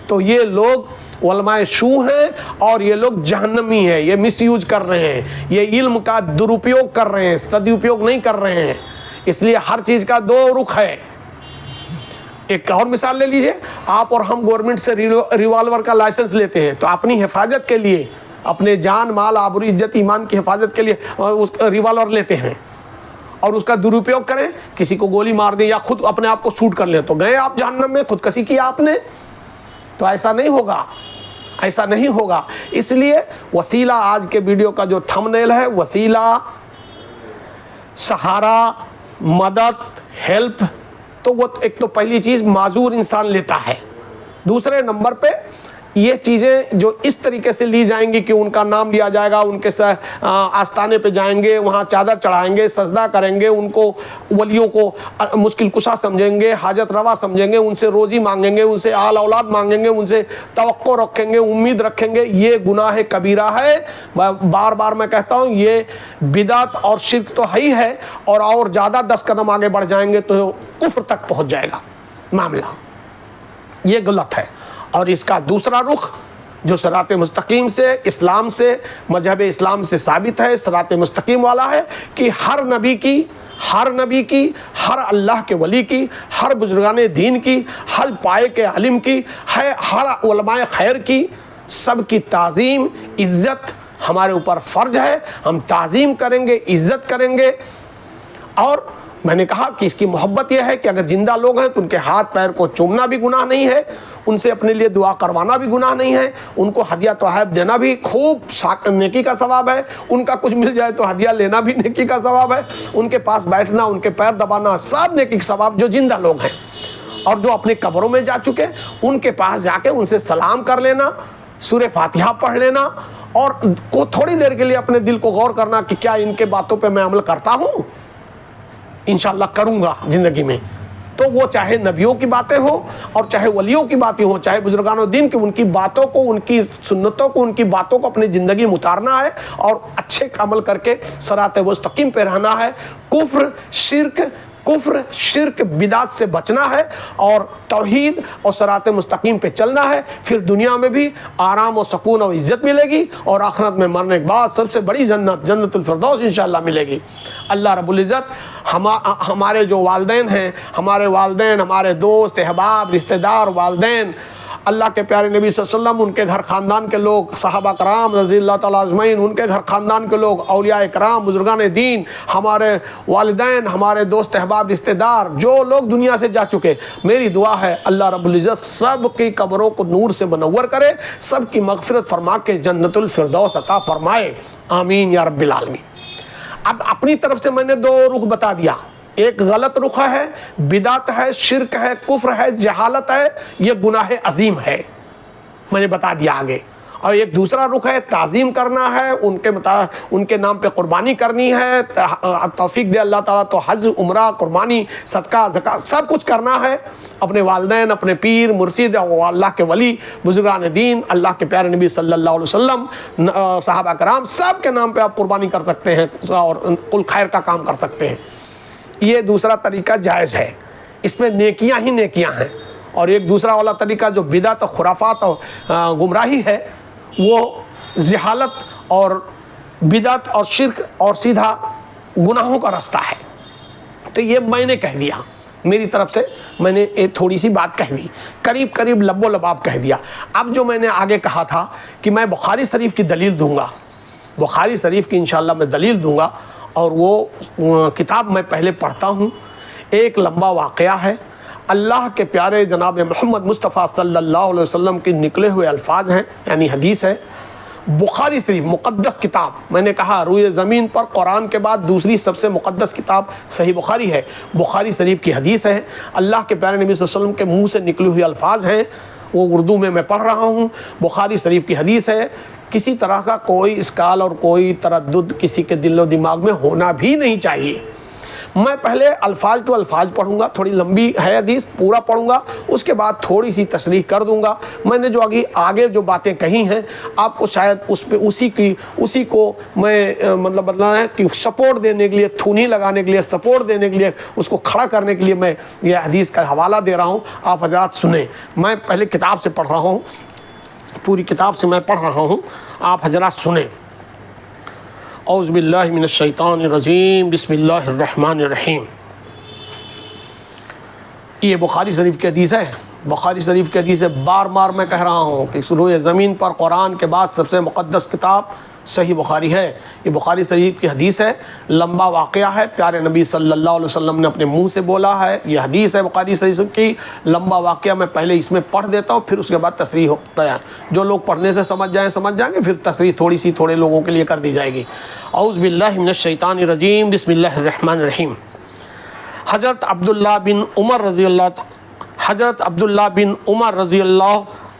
تو یہ لوگ علماء سو ہیں, اور یہ لوگ جہنمی ہیں, یہ مس یوز کر رہے ہیں, یہ علم کا درپیوگ کر رہے ہیں, سدپیوگ نہیں کر رہے ہیں. اس لیے ہر چیز کا دو رخ ہے. ایک اور مثال لے لیجئے, آپ اور ہم گورنمنٹ سے ریوالور کا لائسنس لیتے ہیں, تو اپنی حفاظت کے لیے, اپنے جان, مال, آبرو, عزت, ایمان کی حفاظت کے لیے ریوالور لیتے ہیں, اور اس کا درپیوگ کریں, کسی کو گولی مار دیں, یا خود اپنے آپ کو شوٹ کر لیں, تو گئے آپ جہنم میں, خودکشی کیا آپ نے. تو ایسا نہیں ہوگا, ایسا نہیں ہوگا. اس لیے وسیلہ, آج کے ویڈیو کا جو تھمبنیل ہے, وسیلہ, سہارا, مدد, ہیلپ, تو وہ ایک تو پہلی چیز معذور انسان لیتا ہے. دوسرے نمبر پہ یہ چیزیں جو اس طریقے سے لی جائیں گی کہ ان کا نام لیا جائے گا، ان کے آستانے پہ جائیں گے، وہاں چادر چڑھائیں گے، سجدہ کریں گے، ان کو ولیوں کو مشکل کشا سمجھیں گے، حاجت روا سمجھیں گے، ان سے روزی مانگیں گے، ان سے آل اولاد مانگیں گے، ان سے توقع رکھیں گے، امید رکھیں گے، یہ گناہ کبیرہ ہے۔ بار بار میں کہتا ہوں یہ بدعت اور شرک تو ہے اور زیادہ 10 قدم آگے بڑھ جائیں گے تو کفر تک پہنچ جائے گا معاملہ، یہ غلط ہے۔ اور اس کا دوسرا رخ جو صراط مستقیم سے، اسلام سے، مذہب اسلام سے ثابت ہے، صراط مستقیم والا ہے کہ ہر نبی کی، ہر اللہ کے ولی کی، ہر بزرگان دین کی، ہر پائے کے عالم کی، ہر علماء خیر کی، سب کی تعظیم عزت ہمارے اوپر فرض ہے۔ ہم تعظیم کریں گے، عزت کریں گے۔ اور میں نے کہا کہ اس کی محبت یہ ہے کہ اگر زندہ لوگ ہیں تو ان کے ہاتھ پیر کو چومنا بھی گناہ نہیں ہے، ان سے اپنے لیے دعا کروانا بھی گناہ نہیں ہے، ان کو ہدیہ تحائف دینا بھی خوب نیکی کا ثواب ہے، ان کا کچھ مل جائے تو ہدیہ لینا بھی نیکی کا ثواب ہے، ان کے پاس بیٹھنا، ان کے پیر دبانا، سب نیکی کا ثواب جو زندہ لوگ ہیں۔ اور جو اپنے قبروں میں جا چکے ان کے پاس جا کے ان سے سلام کر لینا، سورہ فاتحہ پڑھ لینا، اور تھوڑی دیر کے لیے اپنے دل کو غور کرنا کہ کیا ان کے باتوں پہ میں عمل کرتا ہوں، انشاءاللہ کروں گا زندگی میں۔ تو وہ چاہے نبیوں کی باتیں ہوں اور چاہے ولیوں کی باتیں ہوں، چاہے بزرگان دین کی، ان کی باتوں کو، ان کی سنتوں کو، ان کی باتوں کو اپنی زندگی میں اتارنا ہے اور اچھے عمل کر کے صراط مستقیم پہ رہنا ہے۔ کفر شرک بدعت سے بچنا ہے اور توحید اور صراط مستقیم پہ چلنا ہے، پھر دنیا میں بھی آرام و سکون اور عزت ملے گی، اور آخرت میں مرنے کے بعد سب سے بڑی جنت الفردوس انشاءاللہ ملے گی۔ اللہ رب العزت ہمارے جو والدین ہیں، ہمارے دوست احباب، رشتہ دار، والدین، اللہ کے پیارے نبی صلی اللہ علیہ وسلم، ان کے گھر خاندان کے لوگ، صحابہ کرام رضی اللہ تعالیٰ اجمعین، ان کے گھر خاندان کے لوگ، اولیاء کرام، بزرگان دین، ہمارے والدین، ہمارے دوست احباب، رشتہ دار، جو لوگ دنیا سے جا چکے، میری دعا ہے اللہ رب العزت سب کی قبروں کو نور سے منور کرے، سب کی مغفرت فرما کے جنت الفردوس عطا فرمائے، آمین یا رب العالمین۔ اب اپنی طرف سے میں نے 2 رخ بتا دیا، ایک غلط رخ ہے، بدعت ہے، شرک ہے، کفر ہے، جہالت ہے، یہ گناہ عظیم ہے، میں نے بتا دیا آگے۔ اور ایک دوسرا رخ ہے، تعظیم کرنا ہے، ان کے نام پہ قربانی کرنی ہے، توفیق دے اللہ تعالیٰ تو حج، عمرہ، قربانی، صدقہ، زکوٰۃ سب کچھ کرنا ہے، اپنے والدین، اپنے پیر، مرشد، اللہ کے ولی، بزرگان دین، اللہ کے پیارے نبی صلی اللہ علیہ وسلم، صحابہ کرام، سب کے نام پہ آپ قربانی کر سکتے ہیں اور کل خیر کا کام کر سکتے ہیں۔ یہ دوسرا طریقہ جائز ہے، اس میں نیکیاں ہی نیکیاں ہیں۔ اور ایک دوسرا والا طریقہ جو بدعت اور خرافات اور گمراہی ہے، وہ جہالت اور بدعت اور شرک اور سیدھا گناہوں کا راستہ ہے۔ تو یہ میں نے کہہ دیا، میری طرف سے میں نے ایک تھوڑی سی بات کہہ دی، قریب لب و لباب کہہ دیا۔ اب جو میں نے آگے کہا تھا کہ میں بخاری شریف کی دلیل دوں گا، بخاری شریف کی انشاءاللہ میں دلیل دوں گا، اور وہ کتاب میں پہلے پڑھتا ہوں۔ ایک لمبا واقعہ ہے، اللہ کے پیارے جناب محمد مصطفیٰ صلی اللہ علیہ وسلم کے نکلے ہوئے الفاظ ہیں، یعنی حدیث ہے۔ بخاری شریف مقدس کتاب، میں نے کہا روئے زمین پر قرآن کے بعد دوسری سب سے مقدس کتاب صحیح بخاری ہے، بخاری شریف کی حدیث ہے، اللہ کے پیارے نبی صلی اللہ علیہ وسلم کے منہ سے نکلے ہوئے الفاظ ہیں، وہ اردو میں پڑھ رہا ہوں، بخاری شریف کی حدیث ہے۔ کسی طرح کا کوئی اشکال اور کوئی تردد کسی کے دل و دماغ میں ہونا بھی نہیں چاہیے۔ میں پہلے الفاظ تو الفاظ پڑھوں گا، تھوڑی لمبی ہے حدیث، پورا پڑھوں گا، اس کے بعد تھوڑی سی تشریح کر دوں گا۔ میں نے جو آگے جو باتیں کہی ہیں آپ کو شاید اس پہ اسی کو میں مطلب بدلنا ہے کہ سپورٹ دینے کے لیے، تھونی لگانے کے لیے، سپورٹ دینے کے لیے، اس کو کھڑا کرنے کے لیے میں یہ حدیث کا حوالہ دے رہا ہوں، آپ حضرات سنیں۔ میں پہلے کتاب سے پڑھ رہا ہوں، پوری کتاب سے میں پڑھ رہا ہوں، آپ حضرات سنیں۔ اعوذ باللہ من الشیطان الرجیم، بسم اللہ الرحمن الرحیم۔ یہ بخاری شریف کی حدیث ہے، بخاری شریف کی حدیث ہے، بار بار میں کہہ رہا ہوں کہ روئے زمین پر قرآن کے بعد سب سے مقدس کتاب صحیح بخاری ہے۔ یہ بخاری شریف کی حدیث ہے، لمبا واقعہ ہے، پیارے نبی صلی اللہ علیہ وسلم نے اپنے منہ سے بولا ہے، یہ حدیث ہے بخاری شریف کی، لمبا واقعہ میں پہلے اس میں پڑھ دیتا ہوں، پھر اس کے بعد تصریح ہوتا ہے، جو لوگ پڑھنے سے سمجھ جائیں گے، پھر تصریح تھوڑے لوگوں کے لیے کر دی جائے گی۔ اعوذ باللہ من الشیطان الرجیم، بسم اللہ الرحمن الرحیم۔ حضرت عبداللہ بن عمر رضی اللہ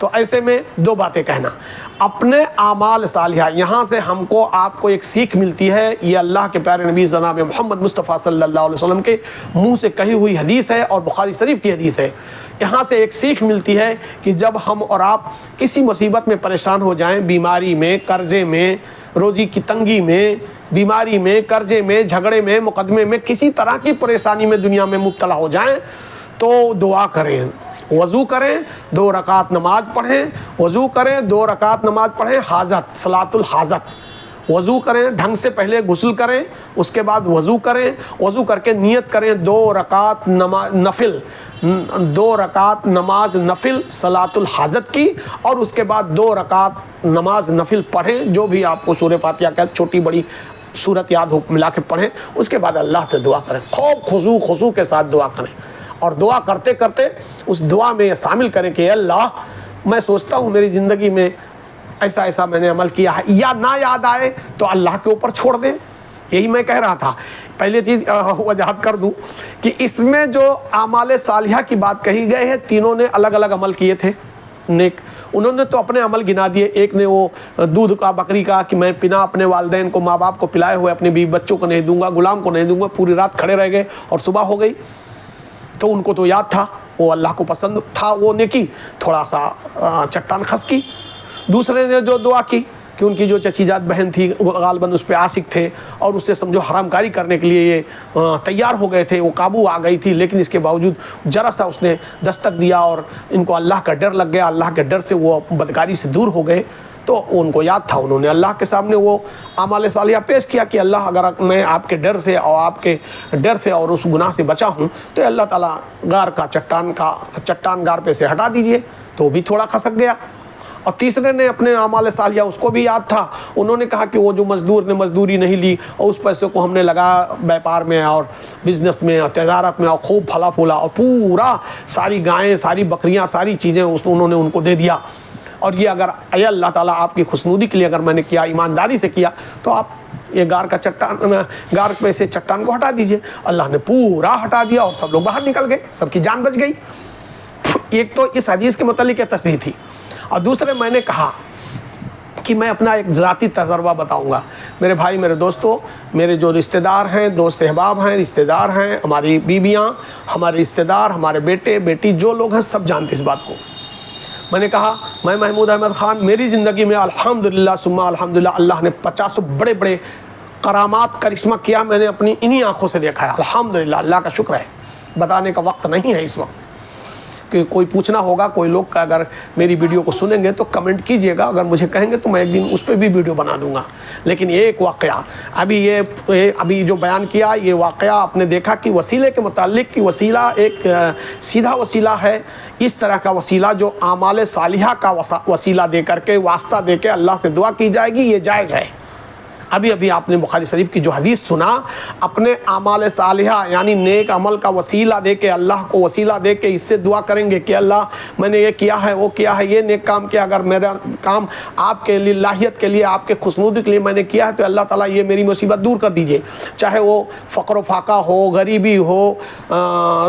تو ایسے میں دو باتیں کہنا، اپنے اعمال صالحہ، یہاں سے ہم کو آپ کو ایک سیکھ ملتی ہے، یہ اللہ کے پیارے نبی جناب محمد مصطفیٰ صلی اللہ علیہ وسلم کے منہ سے کہی ہوئی حدیث ہے اور بخاری شریف کی حدیث ہے۔ یہاں سے ایک سیکھ ملتی ہے کہ جب ہم اور آپ کسی مصیبت میں پریشان ہو جائیں، بیماری میں، قرضے میں، روزی کی تنگی میں، بیماری میں، قرضے میں، جھگڑے میں، مقدمے میں، کسی طرح کی پریشانی میں دنیا میں مبتلا ہو جائیں تو دعا کریں، وضو کریں، 2 رکعت نماز پڑھیں، وضو کریں، 2 رکعت نماز پڑھیں، حاجت، صلاۃ الحاجت، وضو کریں، ڈھنگ سے پہلے غسل کریں، اس کے بعد وضو کریں، وضو کر کے نیت کریں 2 رکعت نماز نفل، 2 رکعت نماز نفل صلاۃ الحاجت کی، اور اس کے بعد 2 رکعت نماز نفل پڑھیں، جو بھی آپ کو سورہ فاتحہ کا چھوٹی بڑی صورت یاد ہو ملا کے پڑھیں، اس کے بعد اللہ سے دعا کریں، خوب خضوع کے ساتھ دعا کریں، اور دعا کرتے کرتے اس دعا میں یہ شامل کریں کہ اللہ میں سوچتا ہوں میری زندگی میں ایسا ایسا میں نے عمل کیا ہے، یا نہ یاد آئے تو اللہ کے اوپر چھوڑ دیں۔ یہی میں کہہ رہا تھا، پہلی چیز وضاحت کر دوں کہ اس میں جو اعمال صالحہ کی بات کہی گئی ہے، تینوں نے الگ الگ عمل کیے تھے نیک، انہوں نے تو اپنے عمل گنا دیے۔ ایک نے وہ دودھ کا، بکری کا، کہ میں بنا اپنے والدین کو، ماں باپ کو پلائے ہوئے اپنے بیوی بچوں کو نہیں دوں گا، غلام کو نہیں دوں گا، پوری رات کھڑے رہ گئے اور صبح ہو گئی، تو ان کو تو یاد تھا، وہ اللہ کو پسند تھا وہ نیکی، تھوڑا سا چٹان خس کی۔ دوسرے نے جو دعا کی کہ ان کی جو چچی جات بہن تھی وہ غالباً اس پہ عاشق تھے اور اس سے سمجھو حرام کاری کرنے کے لیے یہ تیار ہو گئے تھے، وہ قابو آ گئی تھی، لیکن اس کے باوجود ذرا سا اس نے دستک دیا اور ان کو اللہ کا ڈر لگ گیا، اللہ کے ڈر سے وہ بدکاری سے دور ہو گئے، تو ان کو یاد تھا، انہوں نے اللہ کے سامنے وہ اعمال صالحہ پیش کیا کہ اللہ اگر میں آپ کے ڈر سے اور آپ کے ڈر سے اور اس گناہ سے بچا ہوں تو اللہ تعالیٰ غار کا چٹان غار پہ سے ہٹا دیجئے، تو وہ بھی تھوڑا خسک گیا۔ اور تیسرے نے اپنے اعمال صالحہ، اس کو بھی یاد تھا، انہوں نے کہا کہ وہ جو مزدور نے مزدوری نہیں لی اور اس پیسے کو ہم نے لگایا بیپار میں اور بزنس میں اور تجارت میں اور خوب پھلا پھولا اور پورا ساری گائیں، ساری بکریاں، ساری چیزیں انہوں نے ان کو دے دیا، اور یہ اگر اے اللہ تعالیٰ آپ کی خوشنودی کے لیے اگر میں نے کیا، ایمانداری سے کیا، تو آپ یہ غار پہ سے چٹان کو ہٹا دیجئے۔ اللہ نے پورا ہٹا دیا اور سب لوگ باہر نکل گئے، سب کی جان بچ گئی۔ ایک تو اس حدیث کے متعلق یہ تصریح تھی، اور دوسرے میں نے کہا کہ میں اپنا ایک ذاتی تجربہ بتاؤں گا۔ میرے بھائی، میرے دوستوں، میرے جو رشتہ دار ہیں، دوست احباب ہیں، رشتہ دار ہیں، ہماری بیویاں، ہمارے رشتہ دار، ہمارے بیٹے بیٹی، جو لوگ ہیں سب جانتے اس بات کو۔ میں نے کہا میں محمود احمد خان، میری زندگی میں الحمدللہ ثم الحمدللہ اللہ نے 50 بڑے بڑے کرامات کرشمہ کیا، میں نے اپنی انہی آنکھوں سے دیکھا ہے، الحمدللہ، اللہ کا شکر ہے۔ بتانے کا وقت نہیں ہے اس وقت کہ کوئی پوچھنا ہوگا، کوئی لوگ اگر میری ویڈیو کو سنیں گے تو کمنٹ کیجئے گا، اگر مجھے کہیں گے تو میں ایک دن اس پہ بھی ویڈیو بنا دوں گا۔ لیکن ایک واقعہ ابھی جو بیان کیا، یہ واقعہ آپ نے دیکھا کہ وسیلے کے متعلق کہ وسیلہ ایک سیدھا وسیلہ ہے، اس طرح کا وسیلہ جو اعمال صالحہ کا وسیلہ دے کر کے، واسطہ دے کے اللہ سے دعا کی جائے گی، یہ جائز ہے۔ ابھی آپ نے بخاری شریف کی جو حدیث سنا، اپنے اعمال صالحہ یعنی نیک عمل کا وسیلہ دے کے، اللہ کو وسیلہ دے کے اس سے دعا کریں گے کہ اللہ میں نے یہ کیا ہے، وہ کیا ہے، یہ نیک کام کیا، اگر میرا کام آپ کے لیے، لاہیت کے لیے، آپ کے خوشنودی کے لیے میں نے کیا ہے تو اللہ تعالیٰ یہ میری مصیبت دور کر دیجئے، چاہے وہ فقر و فاقہ ہو، غریبی ہو،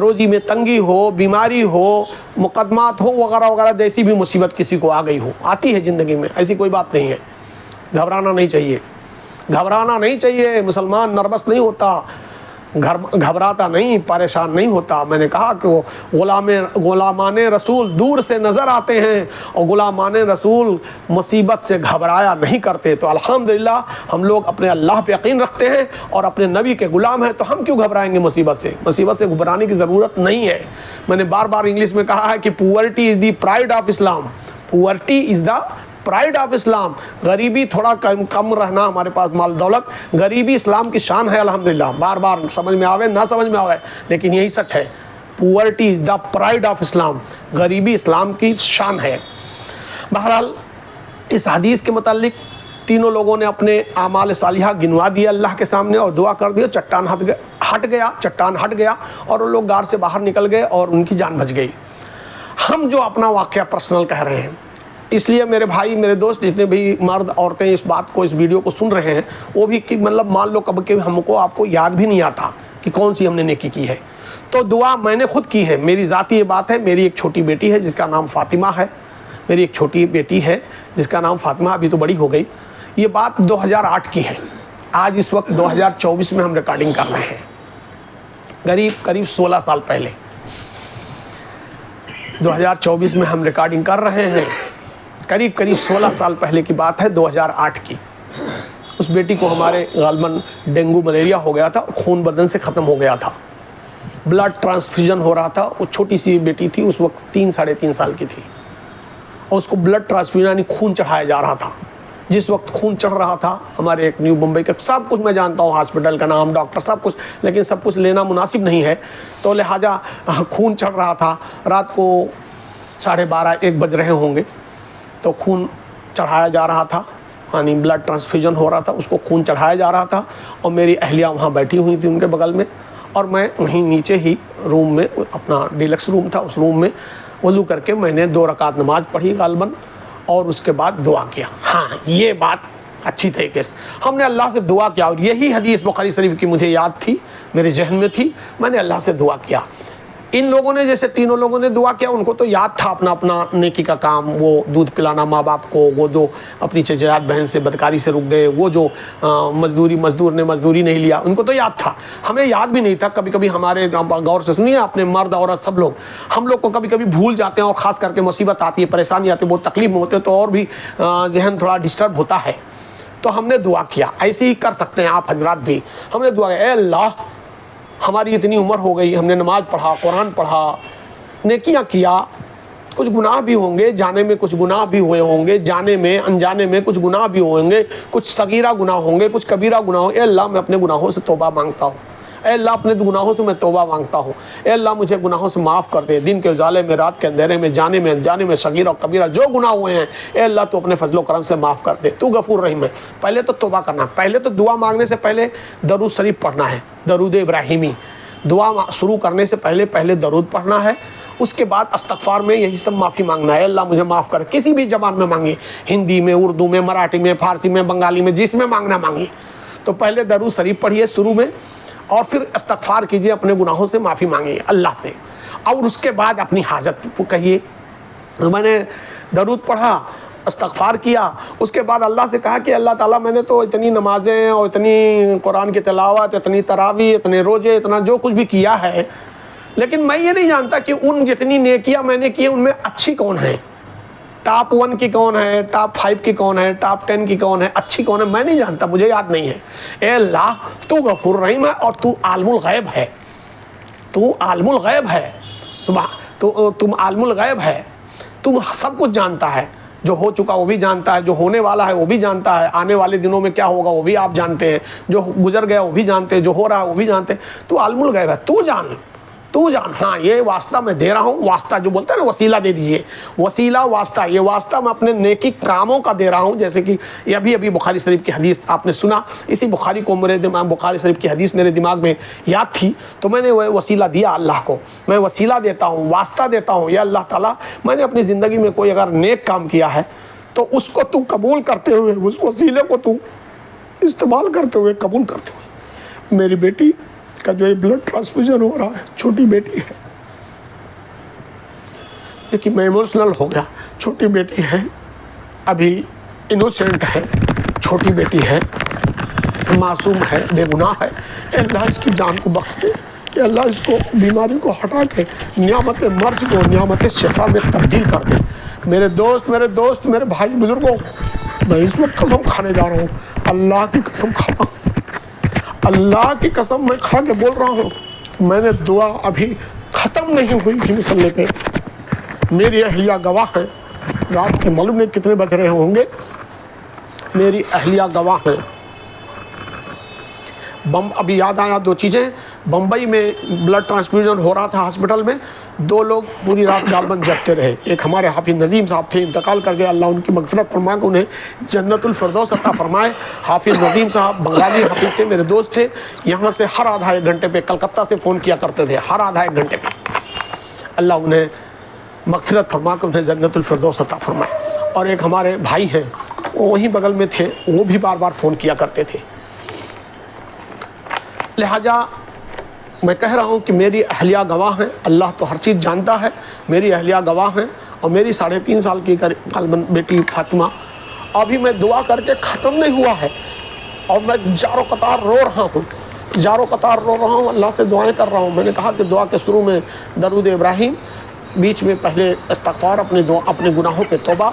روزی میں تنگی ہو، بیماری ہو، مقدمات ہو، وغیرہ وغیرہ، جیسی بھی مصیبت کسی کو آ گئی ہو، آتی ہے زندگی میں، ایسی کوئی بات نہیں ہے، گھبرانا نہیں چاہیے، گھبرانا نہیں چاہیے۔ مسلمان نروس نہیں ہوتا، گھبراتا نہیں، پریشان نہیں ہوتا۔ میں نے کہا کہ وہ غلامان رسول دور سے نظر آتے ہیں اور غلامان رسول مصیبت سے گھبرایا نہیں کرتے، تو الحمدللہ ہم لوگ اپنے اللہ پہ یقین رکھتے ہیں اور اپنے نبی کے غلام ہیں، تو ہم کیوں گھبرائیں گے مصیبت سے؟ مصیبت سے گھبرانے کی ضرورت نہیں ہے۔ میں نے بار بار انگلش میں کہا ہے کہ poverty is the pride of Islam, poverty is the pride of Islam, غریبی تھوڑا کم رہنا، ہمارے پاس مال دولت، غریبی اسلام کی شان ہے الحمدللہ۔ بار بار سمجھ میں آوے نہ سمجھ میں آوے، لیکن یہی سچ ہے، poverty is the pride of Islam, غریبی اسلام کی شان ہے۔ بہرحال اس حدیث کے متعلق تینوں لوگوں نے اپنے اعمال صالحہ گنوا دیے اللہ کے سامنے اور دعا کر دی، چٹان ہٹ گیا اور وہ لوگ غار سے باہر نکل گئے اور ان کی جان بچ گئی۔ ہم جو اپنا واقعہ پرسنل کہہ رہے ہیں، اس لیے میرے بھائی، میرے دوست، جتنے بھی مرد عورتیں اس بات کو، اس ویڈیو کو سن رہے ہیں، وہ بھی کہ مطلب مان لو کب کہ ہم کو، آپ کو یاد بھی نہیں آتا کہ کون سی ہم نے نیکی کی ہے، تو دعا میں نے خود کی ہے، میری ذاتی یہ بات ہے۔ میری ایک چھوٹی بیٹی ہے جس کا نام فاطمہ ہے، میری ایک چھوٹی بیٹی ہے جس کا نام فاطمہ، ابھی تو بڑی ہو گئی. یہ بات 2008 کی ہے. آج اس وقت 2024 میں ہم ریکارڈنگ کر رہے ہیں، قریب 16 سال پہلے 2024 میں ہم ریکارڈنگ کر رہے ہیں. قریب 16 سال پہلے کی بات ہے، 2008 کی. اس بیٹی کو ہمارے غالباً ڈینگو ملیریا ہو گیا تھا، خون بدن سے ختم ہو گیا تھا، بلڈ ٹرانسفیوژن ہو رہا تھا. وہ چھوٹی سی بیٹی تھی، اس وقت 3-3.5 سال کی تھی، اور اس کو بلڈ ٹرانسفیوژن یعنی خون چڑھایا جا رہا تھا. جس وقت خون چڑھ رہا تھا، ہمارے ایک نیو بمبئی کا سب کچھ میں جانتا ہوں، ہاسپٹل کا نام، ڈاکٹر، سب کچھ، لیکن سب کچھ لینا مناسب نہیں ہے، تو لہٰذا خون چڑھ رہا تھا. رات کو 12:30-1 بج رہے ہوں گے، تو خون چڑھایا جا رہا تھا، یعنی بلڈ ٹرانسفیوژن ہو رہا تھا، اس کو خون چڑھایا جا رہا تھا. اور میری اہلیہ وہاں بیٹھی ہوئی تھی ان کے بغل میں، اور میں وہیں نیچے ہی روم میں، اپنا ڈیلکس روم تھا، اس روم میں وضو کر کے میں نے 2 رکعت نماز پڑھی غالباً، اور اس کے بعد دعا کیا. ہاں، یہ بات اچھی طریقے سے ہم نے اللہ سے دعا کیا، اور یہی حدیث بخاری شریف کی مجھے یاد تھی، میرے ذہن میں تھی. میں نے اللہ سے دعا کیا. ان لوگوں نے، جیسے تینوں لوگوں نے دعا کیا، ان کو تو یاد تھا اپنا اپنا نیکی کا کام، وہ دودھ پلانا ماں باپ کو، وہ جو اپنی چچیرات بہن سے بدکاری سے رک گئے، وہ جو مزدور نے مزدوری نہیں لیا، ان کو تو یاد تھا. ہمیں یاد بھی نہیں تھا. کبھی کبھی ہمارے، غور سے سنیے، اپنے مرد عورت سب لوگ، ہم لوگ کو کبھی کبھی بھول جاتے ہیں، اور خاص کر کے مصیبت آتی ہے، پریشانی آتی ہے، بہت تکلیف میں ہوتے ہیں، تو اور بھی ذہن تھوڑا ڈسٹرب ہوتا ہے. تو ہم نے دعا کیا. ایسے ہی کر سکتے ہیں آپ حضرات بھی. ہم نے دعا کیا، اے اللہ، ہماری اتنی عمر ہو گئی، ہم نے نماز پڑھا، قرآن پڑھا، نیکیاں کیا، کچھ گناہ بھی ہوں گے، جانے میں کچھ گناہ بھی ہوئے ہوں گے، جانے میں انجانے میں کچھ گناہ بھی ہوں گے، کچھ صغیرہ گناہ ہوں گے، کچھ کبیرہ گناہ ہوں گے. اے اللہ، میں اپنے گناہوں سے توبہ مانگتا ہوں. اے اللہ، اپنے گناہوں سے میں توبہ مانگتا ہوں. اے اللہ، مجھے گناہوں سے معاف کر دے. دن کے اجالے میں، رات کے اندھیرے میں، جانے میں انجانے میں، صغیرہ اور کبیرہ جو گناہ ہوئے ہیں، اے اللہ تو اپنے فضل و کرم سے معاف کر دے. تو غفور رحیم ہے. پہلے تو توبہ کرنا، پہلے تو دعا مانگنے سے پہلے درود شریف پڑھنا ہے، درود ابراہیمی. دعا شروع کرنے سے پہلے درود پڑھنا ہے. اس کے بعد استغفار میں یہی سب معافی مانگنا ہے. اللہ مجھے معاف کر. کسی بھی زبان میں مانگی، ہندی میں، اردو میں، مراٹھی میں، فارسی میں، بنگالی میں، جس میں مانگنا مانگی. تو پہلے درود شریف پڑھیے شروع میں، اور پھر استغفار کیجیے، اپنے گناہوں سے معافی مانگیے اللہ سے، اور اس کے بعد اپنی حاجت کہیے. میں نے درود پڑھا، استغفار کیا، اس کے بعد اللہ سے کہا کہ اللہ تعالیٰ، میں نے تو اتنی نمازیں اور اتنی قرآن کی تلاوت، اتنی تراویح، اتنے روزے، اتنا جو کچھ بھی کیا ہے، لیکن میں یہ نہیں جانتا کہ ان جتنی نیکیاں میں نے کی ان میں اچھی کون ہے، ٹاپ 1 کی کون ہے، ٹاپ 5 کی کون ہے، ٹاپ 10 کی کون ہے، اچھی کون ہے، میں نہیں جانتا، مجھے یاد نہیں ہے. اے اللہ، تو غفور رحیم ہے، اور تو عالم الغیب ہے. تو عالم الغیب ہے. تم عالم الغیب ہے. تم سب کچھ جانتا ہے. جو ہو چکا وہ بھی جانتا ہے، جو ہونے والا ہے وہ بھی جانتا ہے، آنے والے دنوں میں کیا ہوگا وہ بھی آپ جانتے ہیں، جو گزر گیا وہ بھی جانتے ہیں، جو ہو رہا ہے وہ بھی جانتے ہیں. تو عالم الغیب ہے. تو جان. ہاں، یہ واسطہ میں دے رہا ہوں. واسطہ جو بولتا ہے نا، وسیلہ دے دیجئے. وسیلہ، واسطہ، یہ واسطہ میں اپنے نیکی کاموں کا دے رہا ہوں. جیسے کہ یہ ابھی بخاری شریف کی حدیث آپ نے سنا، اسی بخاری کو بخاری شریف کی حدیث میرے دماغ میں یاد تھی، تو میں نے وہ وسیلہ دیا اللہ کو. میں وسیلہ دیتا ہوں، واسطہ دیتا ہوں. یا اللہ تعالیٰ، میں نے اپنی زندگی میں کوئی اگر نیک کام کیا ہے تو اس کو تو قبول کرتے ہوئے، اس وسیلے کو تو استعمال کرتے ہوئے، قبول کرتے ہوئے، میری بیٹی کا جو بلڈ ٹرانسفیوژن ہو رہا ہے، چھوٹی بیٹی ہے، لیکن میں ایموشنل ہو گیا. چھوٹی بیٹی ہے، ابھی انوسینٹ ہے، چھوٹی بیٹی ہے، معصوم ہے، بے گناہ ہے. اے اللہ، اس کی جان کو بخش دے. کہ اللہ اس کو، بیماری کو ہٹا کے نعمت مرض کو نعمت شفا میں تبدیل کر دے. میرے دوست، میرے بھائی بزرگوں، میں اس وقت قسم کھانے جا رہا ہوں، اللہ کی قسم کھاتا ہوں، اللہ کی قسم میں کھا کے بول رہا ہوں. میں نے دعا ابھی ختم نہیں ہوئی تھی مصلے پہ، میری اہلیہ گواہ ہے. رات کے معلوم نہیں کتنے بج رہے ہوں گے، میری اہلیہ گواہ ہے. ابھی یاد آیا 2 چیزیں. بمبئی میں بلڈ ٹرانسفیوژن ہو رہا تھا ہاسپٹل میں، 2 لوگ پوری رات غالباً جگتے رہے. ایک ہمارے حافظ نظیم صاحب تھے، انتقال کر گئے، اللہ ان کی مغفرت فرمائے، انہیں جنت الفردوس عطا فرمائے. حافظ نظیم صاحب بنگالی حافظ تھے، میرے دوست تھے. یہاں سے ہر آدھا 1 گھنٹے پہ کلکتہ سے فون کیا کرتے تھے، ہر آدھا 1 گھنٹے پہ. اللہ انہیں مغفرت فرما کے انہیں جنت الفردوس عطا فرمائے. اور ایک ہمارے بھائی ہیں، وہ وہیں بغل میں تھے، وہ بھی بار بار فون کیا کرتے تھے. لہٰذا میں کہہ رہا ہوں کہ میری اہلیہ گواہ ہیں. اللہ تو ہر چیز جانتا ہے، میری اہلیہ گواہ ہیں. اور میری 3.5 سال کی بیٹی فاطمہ، ابھی میں دعا کر کے ختم نہیں ہوا ہے اور میں جاروں قطار رو رہا ہوں، اللہ سے دعائیں کر رہا ہوں۔ میں نے کہا کہ دعا کے شروع میں درود ابراہیم، بیچ میں پہلے استغفار، اپنے گناہوں پہ توبہ،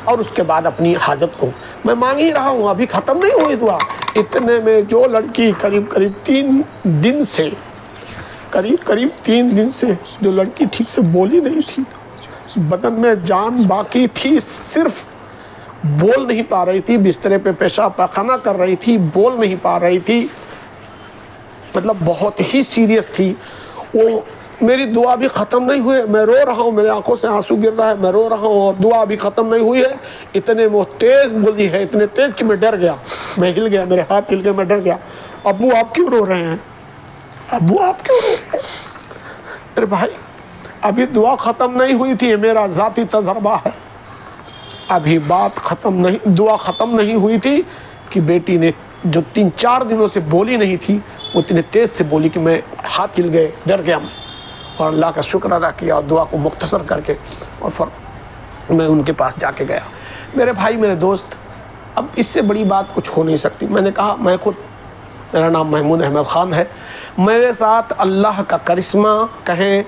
اور اس کے بعد اپنی حاجت کو میں مانگ ہی رہا ہوں، ابھی ختم نہیں ہوئی دعا۔ اتنے میں جو لڑکی قریب 3 دن سے جو لڑکی ٹھیک سے بولی نہیں تھی، بدن میں جان باقی تھی، صرف بول نہیں پا رہی تھی، بسترے پہ پیشاب پاخانہ کر رہی تھی، بول نہیں پا رہی تھی، مطلب بہت ہی سیریس تھی وہ۔ میری دعا بھی ختم نہیں ہوئی، میں رو رہا ہوں، میرے آنکھوں سے آنسو گر رہا ہے، میں رو رہا ہوں اور دعا بھی ختم نہیں ہوئی ہے۔ اتنے وہ تیز بولی ہے، اتنے تیز کہ میں ڈر گیا، میں ہل گیا، میرے ہاتھ ہل گئے، میں ڈر گیا۔ ابو آپ کیوں رو رہے ہیں؟ ابو آپ کیوں رو رہے ہیں؟ میرے بھائی، ابھی دعا ختم نہیں ہوئی تھی، میرا ذاتی تجربہ ہے، ابھی دعا ختم نہیں ہوئی تھی کہ بیٹی نے جو 3-4 دنوں سے بولی نہیں تھی، وہ اتنے تیز سے بولی کہ میں ہاتھ ہل گئے، ڈر گیا، اور اللہ کا شکر ادا کیا اور دعا کو مختصر کر کے اور پھر میں ان کے پاس جا کے گیا۔ میرے بھائی، میرے دوست، اب اس سے بڑی بات کچھ ہو نہیں سکتی۔ میں نے کہا، میرا نام محمود احمد خان ہے، میرے ساتھ اللہ کا کرشمہ کہیں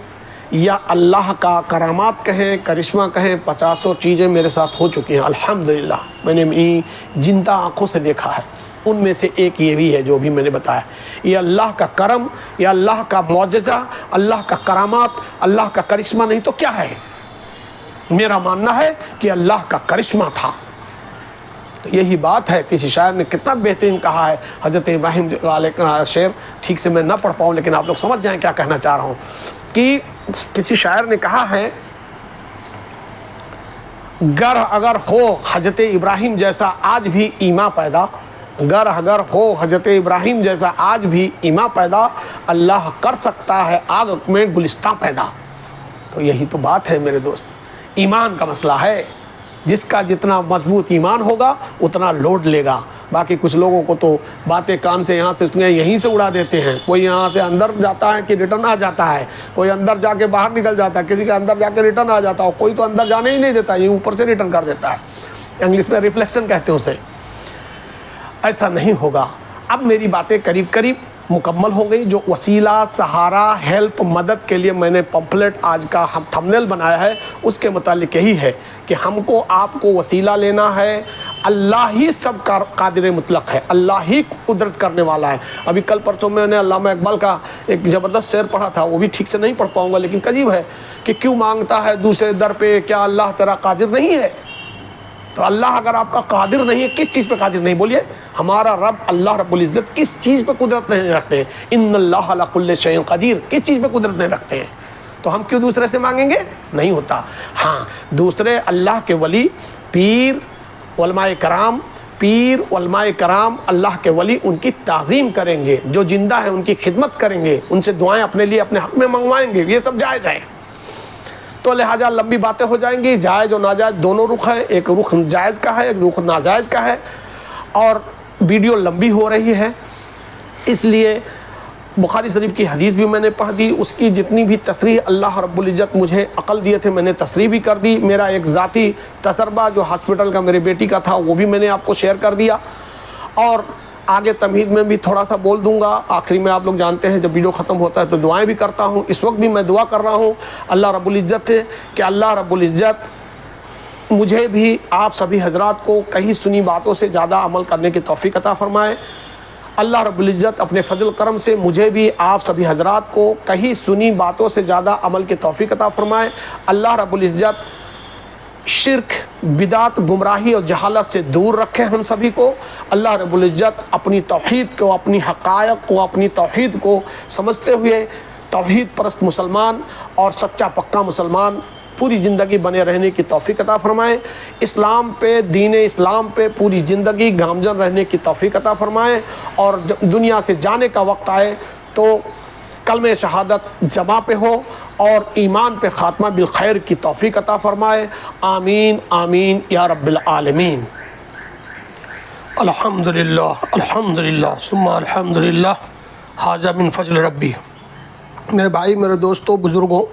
یا اللہ کا کرامات کہیں، کرشمہ کہیں، 50 چیزیں میرے ساتھ ہو چکی ہیں الحمدللہ، میں نے زندہ آنکھوں سے دیکھا ہے۔ ان میں سے ایک یہ بھی ہے جو بھی میں نے بتایا، یہ اللہ کا کرم یا اللہ کا معجزہ، اللہ کا کرامات، اللہ کا کرشمہ نہیں تو کیا ہے؟ میرا ماننا ہے کہ اللہ کا کرشمہ تھا۔ تو یہی بات ہے، کسی شاعر نے کتنا بہترین کہا ہے، حضرت ابراہیم علیہ شعر ٹھیک سے میں نہ پڑھ پاؤں لیکن آپ لوگ سمجھ جائیں کیا کہنا چاہ رہا ہوں، کہ کسی شاعر نے کہا ہے، گر اگر ہو حضرت ابراہیم جیسا آج بھی ایمان پیدا، گر اگر ہو حضرت ابراہیم جیسا آج بھی ایمان پیدا، اللہ کر سکتا ہے آگ میں گلستاں پیدا۔ تو یہی تو بات ہے میرے دوست، ایمان کا مسئلہ ہے، جس کا جتنا مضبوط ایمان ہوگا اتنا لوڈ لے گا۔ باقی کچھ لوگوں کو تو باتیں کان سے یہاں سے یہیں سے اڑا دیتے ہیں، کوئی یہاں سے اندر جاتا ہے کہ ریٹرن آ جاتا ہے، کوئی اندر جا کے باہر نکل جاتا ہے، کسی کا اندر جا کے ریٹرن آ جاتا ہے، کوئی تو اندر جانے ہی نہیں دیتا، یہ اوپر سے ریٹرن کر دیتا ہے، انگلش میں ریفلیکشن کہتے ہیں اسے۔ ایسا نہیں ہوگا۔ اب میری باتیں قریب مکمل ہو گئی۔ جو وسیلہ، سہارا، ہیلپ، مدد کے لیے میں نے پمفلیٹ آج کا تھمبنیل بنایا ہے، اس کے متعلق یہی ہے کہ ہم کو آپ کو وسیلہ لینا ہے۔ اللہ ہی سب کا قادر مطلق ہے، اللہ ہی قدرت کرنے والا ہے۔ ابھی کل پرسوں میں نے علامہ اقبال کا ایک زبردست شعر پڑھا تھا، وہ بھی ٹھیک سے نہیں پڑھ پاؤں گا لیکن عجیب ہے کہ کیوں مانگتا ہے دوسرے در پہ، کیا اللہ تیرا قادر نہیں ہے؟ تو اللہ اگر آپ کا قادر نہیں ہے، کس چیز پہ قادر نہیں؟ بولیے، ہمارا رب اللہ رب العزت کس چیز پہ قدرت نہیں رکھتے ہیں؟ ان اللہ علی کل شیء قدیر، کس چیز پہ قدرت نہیں رکھتے ہیں؟ تو ہم کیوں دوسرے سے مانگیں گے؟ نہیں ہوتا۔ ہاں، دوسرے اللہ کے ولی، پیر، علماء کرام، اللہ کے ولی، ان کی تعظیم کریں گے، جو زندہ ہیں ان کی خدمت کریں گے، ان سے دعائیں اپنے لیے اپنے حق میں منگوائیں گے، یہ سب جائز ہے۔ تو لہٰذا لمبی باتیں ہو جائیں گی، جائز اور ناجائز دونوں رخ ہے، ایک رخ جائز کا ہے، ایک رخ ناجائز کا ہے، اور ویڈیو لمبی ہو رہی ہے، اس لیے بخاری شریف کی حدیث بھی میں نے پڑھ دی، اس کی جتنی بھی تصریح اللہ رب العزت مجھے عقل دیے تھے میں نے تصریح بھی کر دی۔ میرا ایک ذاتی تجربہ جو ہاسپٹل کا میرے بیٹی کا تھا وہ بھی میں نے آپ کو شیئر کر دیا، اور آگے تمہید میں بھی تھوڑا سا بول دوں گا۔ آخری میں آپ لوگ جانتے ہیں جب ویڈیو ختم ہوتا ہے تو دعائیں بھی کرتا ہوں، اس وقت بھی میں دعا کر رہا ہوں اللہ رب العزت سے کہ اللہ رب العزت مجھے بھی آپ سبھی حضرات کو کہیں سنی باتوں سے زیادہ عمل کرنے کی توفیق عطا فرمائے۔ اللہ رب العزت اپنے فضل کرم سے مجھے بھی آپ سبھی حضرات کو کہیں سنی باتوں سے زیادہ عمل کی توفیق عطا فرمائے۔ اللہ رب العزت شرک، بدعت، گمراہی اور جہالت سے دور رکھے ہم سبھی کو۔ اللہ رب العزت اپنی توحید کو، اپنی حقائق کو، اپنی توحید کو سمجھتے ہوئے توحید پرست مسلمان اور سچا پکا مسلمان پوری زندگی بنے رہنے کی توفیق عطا فرمائے۔ اسلام پہ، دین اسلام پہ پوری زندگی گامزن رہنے کی توفیق عطا فرمائے، اور جب دنیا سے جانے کا وقت آئے تو کلمہ شہادت جمع پہ ہو اور ایمان پہ خاتمہ بالخیر کی توفیق عطا فرمائے۔ آمین آمین یا رب العالمین۔ الحمدللہ الحمدللہ ثم الحمدللہ، ھذا من فضل ربی۔ میرے بھائی، میرے دوستوں، بزرگوں،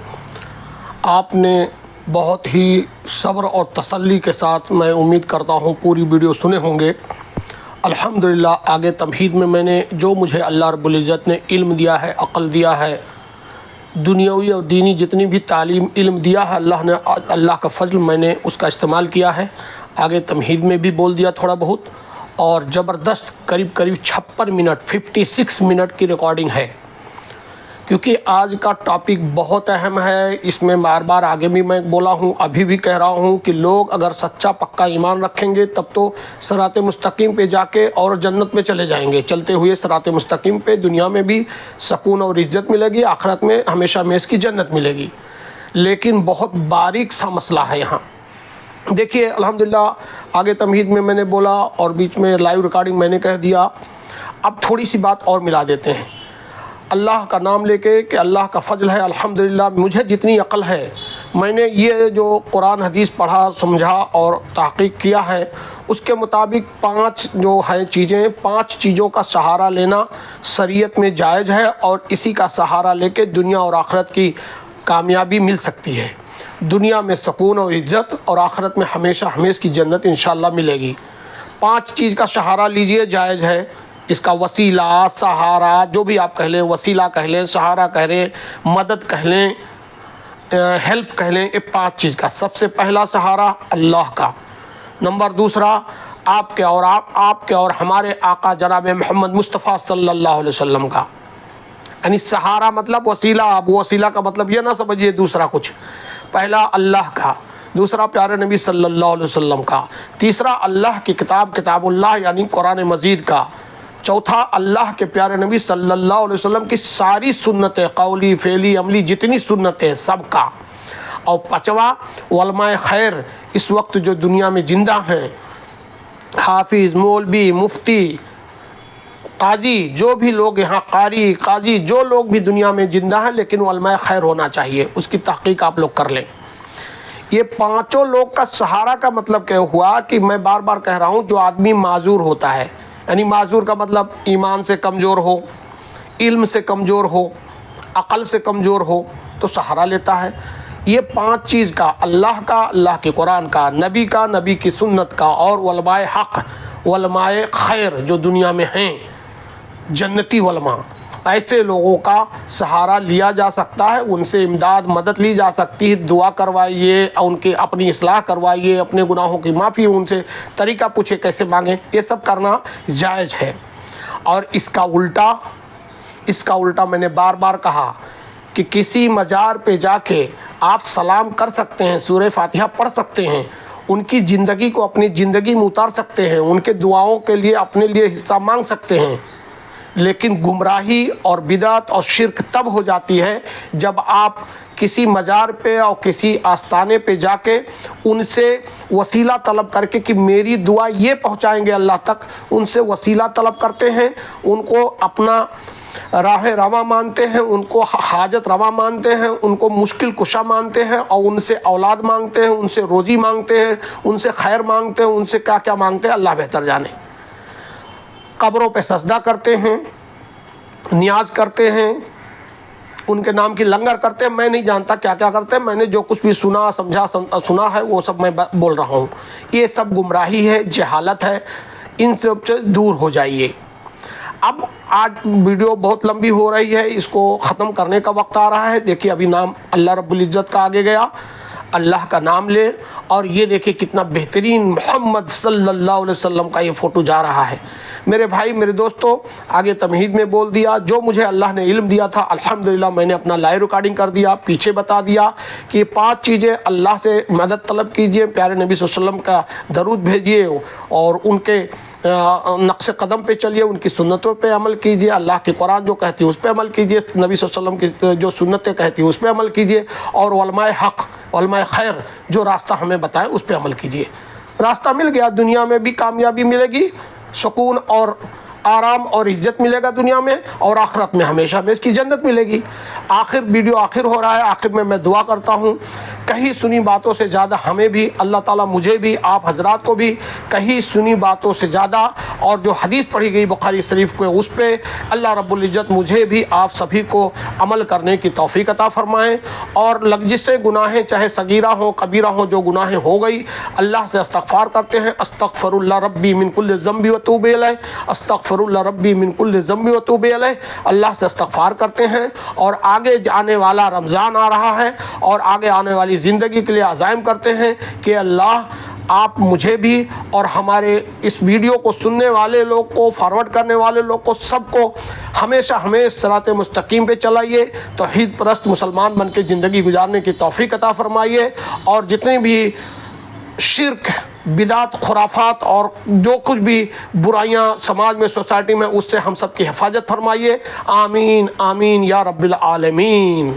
آپ نے بہت ہی صبر اور تسلی کے ساتھ میں امید کرتا ہوں پوری ویڈیو سنے ہوں گے۔ الحمدللہ آگے تمہید میں نے جو مجھے اللہ رب العزت نے علم دیا ہے، عقل دیا ہے، دنیاوی اور دینی جتنی بھی تعلیم علم دیا ہے اللہ کا فضل، میں نے اس کا استعمال کیا ہے۔ آگے تمہید میں بھی بول دیا تھوڑا بہت، اور زبردست قریب 56 منٹ 56 منٹ کی ریکارڈنگ ہے، کیونکہ آج کا ٹاپک بہت اہم ہے۔ اس میں بار بار آگے بھی میں بولا ہوں، ابھی بھی کہہ رہا ہوں کہ لوگ اگر سچا پکا ایمان رکھیں گے تب تو صراط مستقیم پہ جا کے اور جنت میں چلے جائیں گے، چلتے ہوئے صراط مستقیم پہ دنیا میں بھی سکون اور عزت ملے گی، آخرت میں ہمیشہ ہمیش کی جنت ملے گی۔ لیکن بہت باریک سا مسئلہ ہے یہاں، دیکھیے الحمدللہ آگے تمہید میں نے بولا اور بیچ میں لائیو ریکارڈنگ میں نے کہہ دیا۔ اب تھوڑی سی بات اور ملا دیتے ہیں، اللہ کا نام لے کے کہ اللہ کا فضل ہے۔ الحمدللہ مجھے جتنی عقل ہے، میں نے یہ جو قرآن حدیث پڑھا، سمجھا اور تحقیق کیا ہے، اس کے مطابق 5 جو ہیں چیزیں، 5 چیزوں کا سہارا لینا شریعت میں جائز ہے، اور اسی کا سہارا لے کے دنیا اور آخرت کی کامیابی مل سکتی ہے۔ دنیا میں سکون اور عزت، اور آخرت میں ہمیشہ ہمیش کی جنت انشاءاللہ ملے گی۔ 5 چیز کا سہارا لیجئے، جائز ہے۔ اس کا وسیلہ، سہارا، جو بھی آپ کہہ لیں، وسیلہ کہہ لیں، سہارا کہہ لیں، مدد کہہ لیں، ہیلپ کہہ لیں، یہ 5 چیز کا۔ سب سے پہلا سہارا اللہ کا، نمبر دوسرا آپ کے اور ہمارے آقا جناب محمد مصطفیٰ صلی اللہ علیہ وسلم کا، یعنی سہارا مطلب وسیلہ۔ اب وسیلہ کا مطلب یہ نہ سمجھیے دوسرا کچھ۔ پہلا اللہ کا، دوسرا پیارے نبی صلی اللہ علیہ وسلم کا، تیسرا اللہ کی کتاب اللہ یعنی قرآن مجید کا، چوتھا اللہ کے پیارے نبی صلی اللہ علیہ وسلم کی ساری سنتیں، قولی فعلی عملی جتنی سنتیں سب کا، اور پانچواں علماء خیر اس وقت جو دنیا میں زندہ ہیں، حافظ، مولوی، مفتی، قاضی، جو بھی لوگ یہاں قاری، قاضی، جو لوگ بھی دنیا میں زندہ ہیں، لیکن علماء خیر ہونا چاہیے، اس کی تحقیق آپ لوگ کر لیں۔ یہ 5 لوگ کا سہارا کا مطلب کیا ہوا کہ میں بار بار کہہ رہا ہوں، جو آدمی معذور ہوتا ہے، یعنی معذور کا مطلب ایمان سے کمزور ہو، علم سے کمزور ہو، عقل سے کمزور ہو، تو سہارا لیتا ہے۔ یہ 5 چیز کا، اللہ کا، اللہ کے قرآن کا، نبی کا، نبی کی سنت کا، اور علماء حق، علماء خیر جو دنیا میں ہیں، جنتی علماء، ایسے لوگوں کا سہارا لیا جا سکتا ہے، ان سے امداد مدد لی جا سکتی ہے، دعا کروائیے، ان کی اپنی اصلاح کروائیے، اپنے گناہوں کی معافی ان سے طریقہ پوچھے کیسے مانگیں، یہ سب کرنا جائز ہے۔ اور اس کا الٹا میں نے بار بار کہا کہ کسی مزار پہ جا کے آپ سلام کر سکتے ہیں، سورہ فاتحہ پڑھ سکتے ہیں، ان کی زندگی کو اپنی زندگی میں اتار سکتے ہیں، ان کے دعاؤں کے لیے اپنے لیے حصہ مانگ سکتے ہیں، لیکن گمراہی اور بدعت اور شرک تب ہو جاتی ہے جب آپ کسی مزار پہ اور کسی آستانے پہ جا کے ان سے وسیلہ طلب کر کے کہ میری دعا یہ پہنچائیں گے اللہ تک، ان سے وسیلہ طلب کرتے ہیں، ان کو اپنا راہ رواں مانتے ہیں، ان کو حاجت رواں مانتے ہیں، ان کو مشکل کشا مانتے ہیں، اور ان سے اولاد مانگتے ہیں، ان سے روزی مانگتے ہیں، ان سے خیر مانگتے ہیں، ان سے کیا کیا مانگتے ہیں اللہ بہتر جانے۔ قبروں پہ سجدہ کرتے ہیں، نیاز کرتے ہیں، ان کے نام کی لنگر کرتے ہیں، میں نہیں جانتا کیا کیا کرتے ہیں، میں نے جو کچھ بھی سنا ہے وہ سب میں بول رہا ہوں۔ یہ سب گمراہی ہے، جہالت ہے، ان سب سے دور ہو جائیے۔ اب آج ویڈیو بہت لمبی ہو رہی ہے، اس کو ختم کرنے کا وقت آ رہا ہے۔ دیکھیے ابھی نام اللہ رب العزت کا آگے گیا، اللہ کا نام لے، اور یہ دیکھیں کتنا بہترین محمد صلی اللہ علیہ وسلم کا یہ فوٹو جا رہا ہے۔ میرے بھائی، میرے دوستو، آگے تمہید میں بول دیا، جو مجھے اللہ نے علم دیا تھا الحمدللہ میں نے اپنا لائیو ریکارڈنگ کر دیا، پیچھے بتا دیا کہ یہ 5 چیزیں اللہ سے مدد طلب کیجئے، پیارے نبی صلی اللہ علیہ وسلم کا درود بھیجئے، اور ان کے نقش قدم پہ چلیے، ان کی سنتوں پہ عمل کیجئے، اللہ کی قرآن جو کہتی ہے اس پہ عمل کیجئے، نبی صلی اللہ علیہ وسلم کی جو سنتیں کہتی ہیں اس پہ عمل کیجئے، اور علماء حق، علماء خیر جو راستہ ہمیں بتائیں اس پہ عمل کیجئے۔ راستہ مل گیا، دنیا میں بھی کامیابی ملے گی، سکون اور آرام اور عزت ملے گا دنیا میں، اور آخرت میں ہمیشہ اس کی جنت ملے گی۔ ویڈیو آخر ہو رہا ہے، آخر میں دعا کرتا ہوں، کہیں سنی باتوں سے زیادہ ہمیں بھی اللہ تعالیٰ مجھے بھی آپ حضرات کو بھی کہیں سنی باتوں سے زیادہ اور جو حدیث پڑھی گئی بخاری شریف کو اس پہ اللہ رب العزت مجھے بھی آپ سبھی کو عمل کرنے کی توفیق عطا فرمائیں، اور جس سے گناہیں چاہے صغیرہ ہوں کبیرہ ہوں جو گناہیں ہو گئی اللہ سے استغفار کرتے ہیں، استغفر اللہ ربی من کل ذنب واتوب الیہ، استغفر اللہ ربی من کل ذنب واتوب الیہ، اللہ سے استغفار کرتے ہیں، اور آگے آنے والا رمضان آ رہا ہے اور آگے آنے والی زندگی کے لیے عزائم کرتے ہیں کہ اللہ آپ مجھے بھی اور ہمارے اس ویڈیو کو سننے والے لوگ کو، فارورڈ کرنے والے لوگ کو، سب کو ہمیشہ ہمیں صراط مستقیم پہ چلائیے، توحید پرست مسلمان بن کے زندگی گزارنے کی توفیق عطا فرمائیے، اور جتنے بھی شرک، بدعت، خرافات اور جو کچھ بھی برائیاں سماج میں، سوسائٹی میں، اس سے ہم سب کی حفاظت فرمائیے، آمین آمین یا رب العالمین۔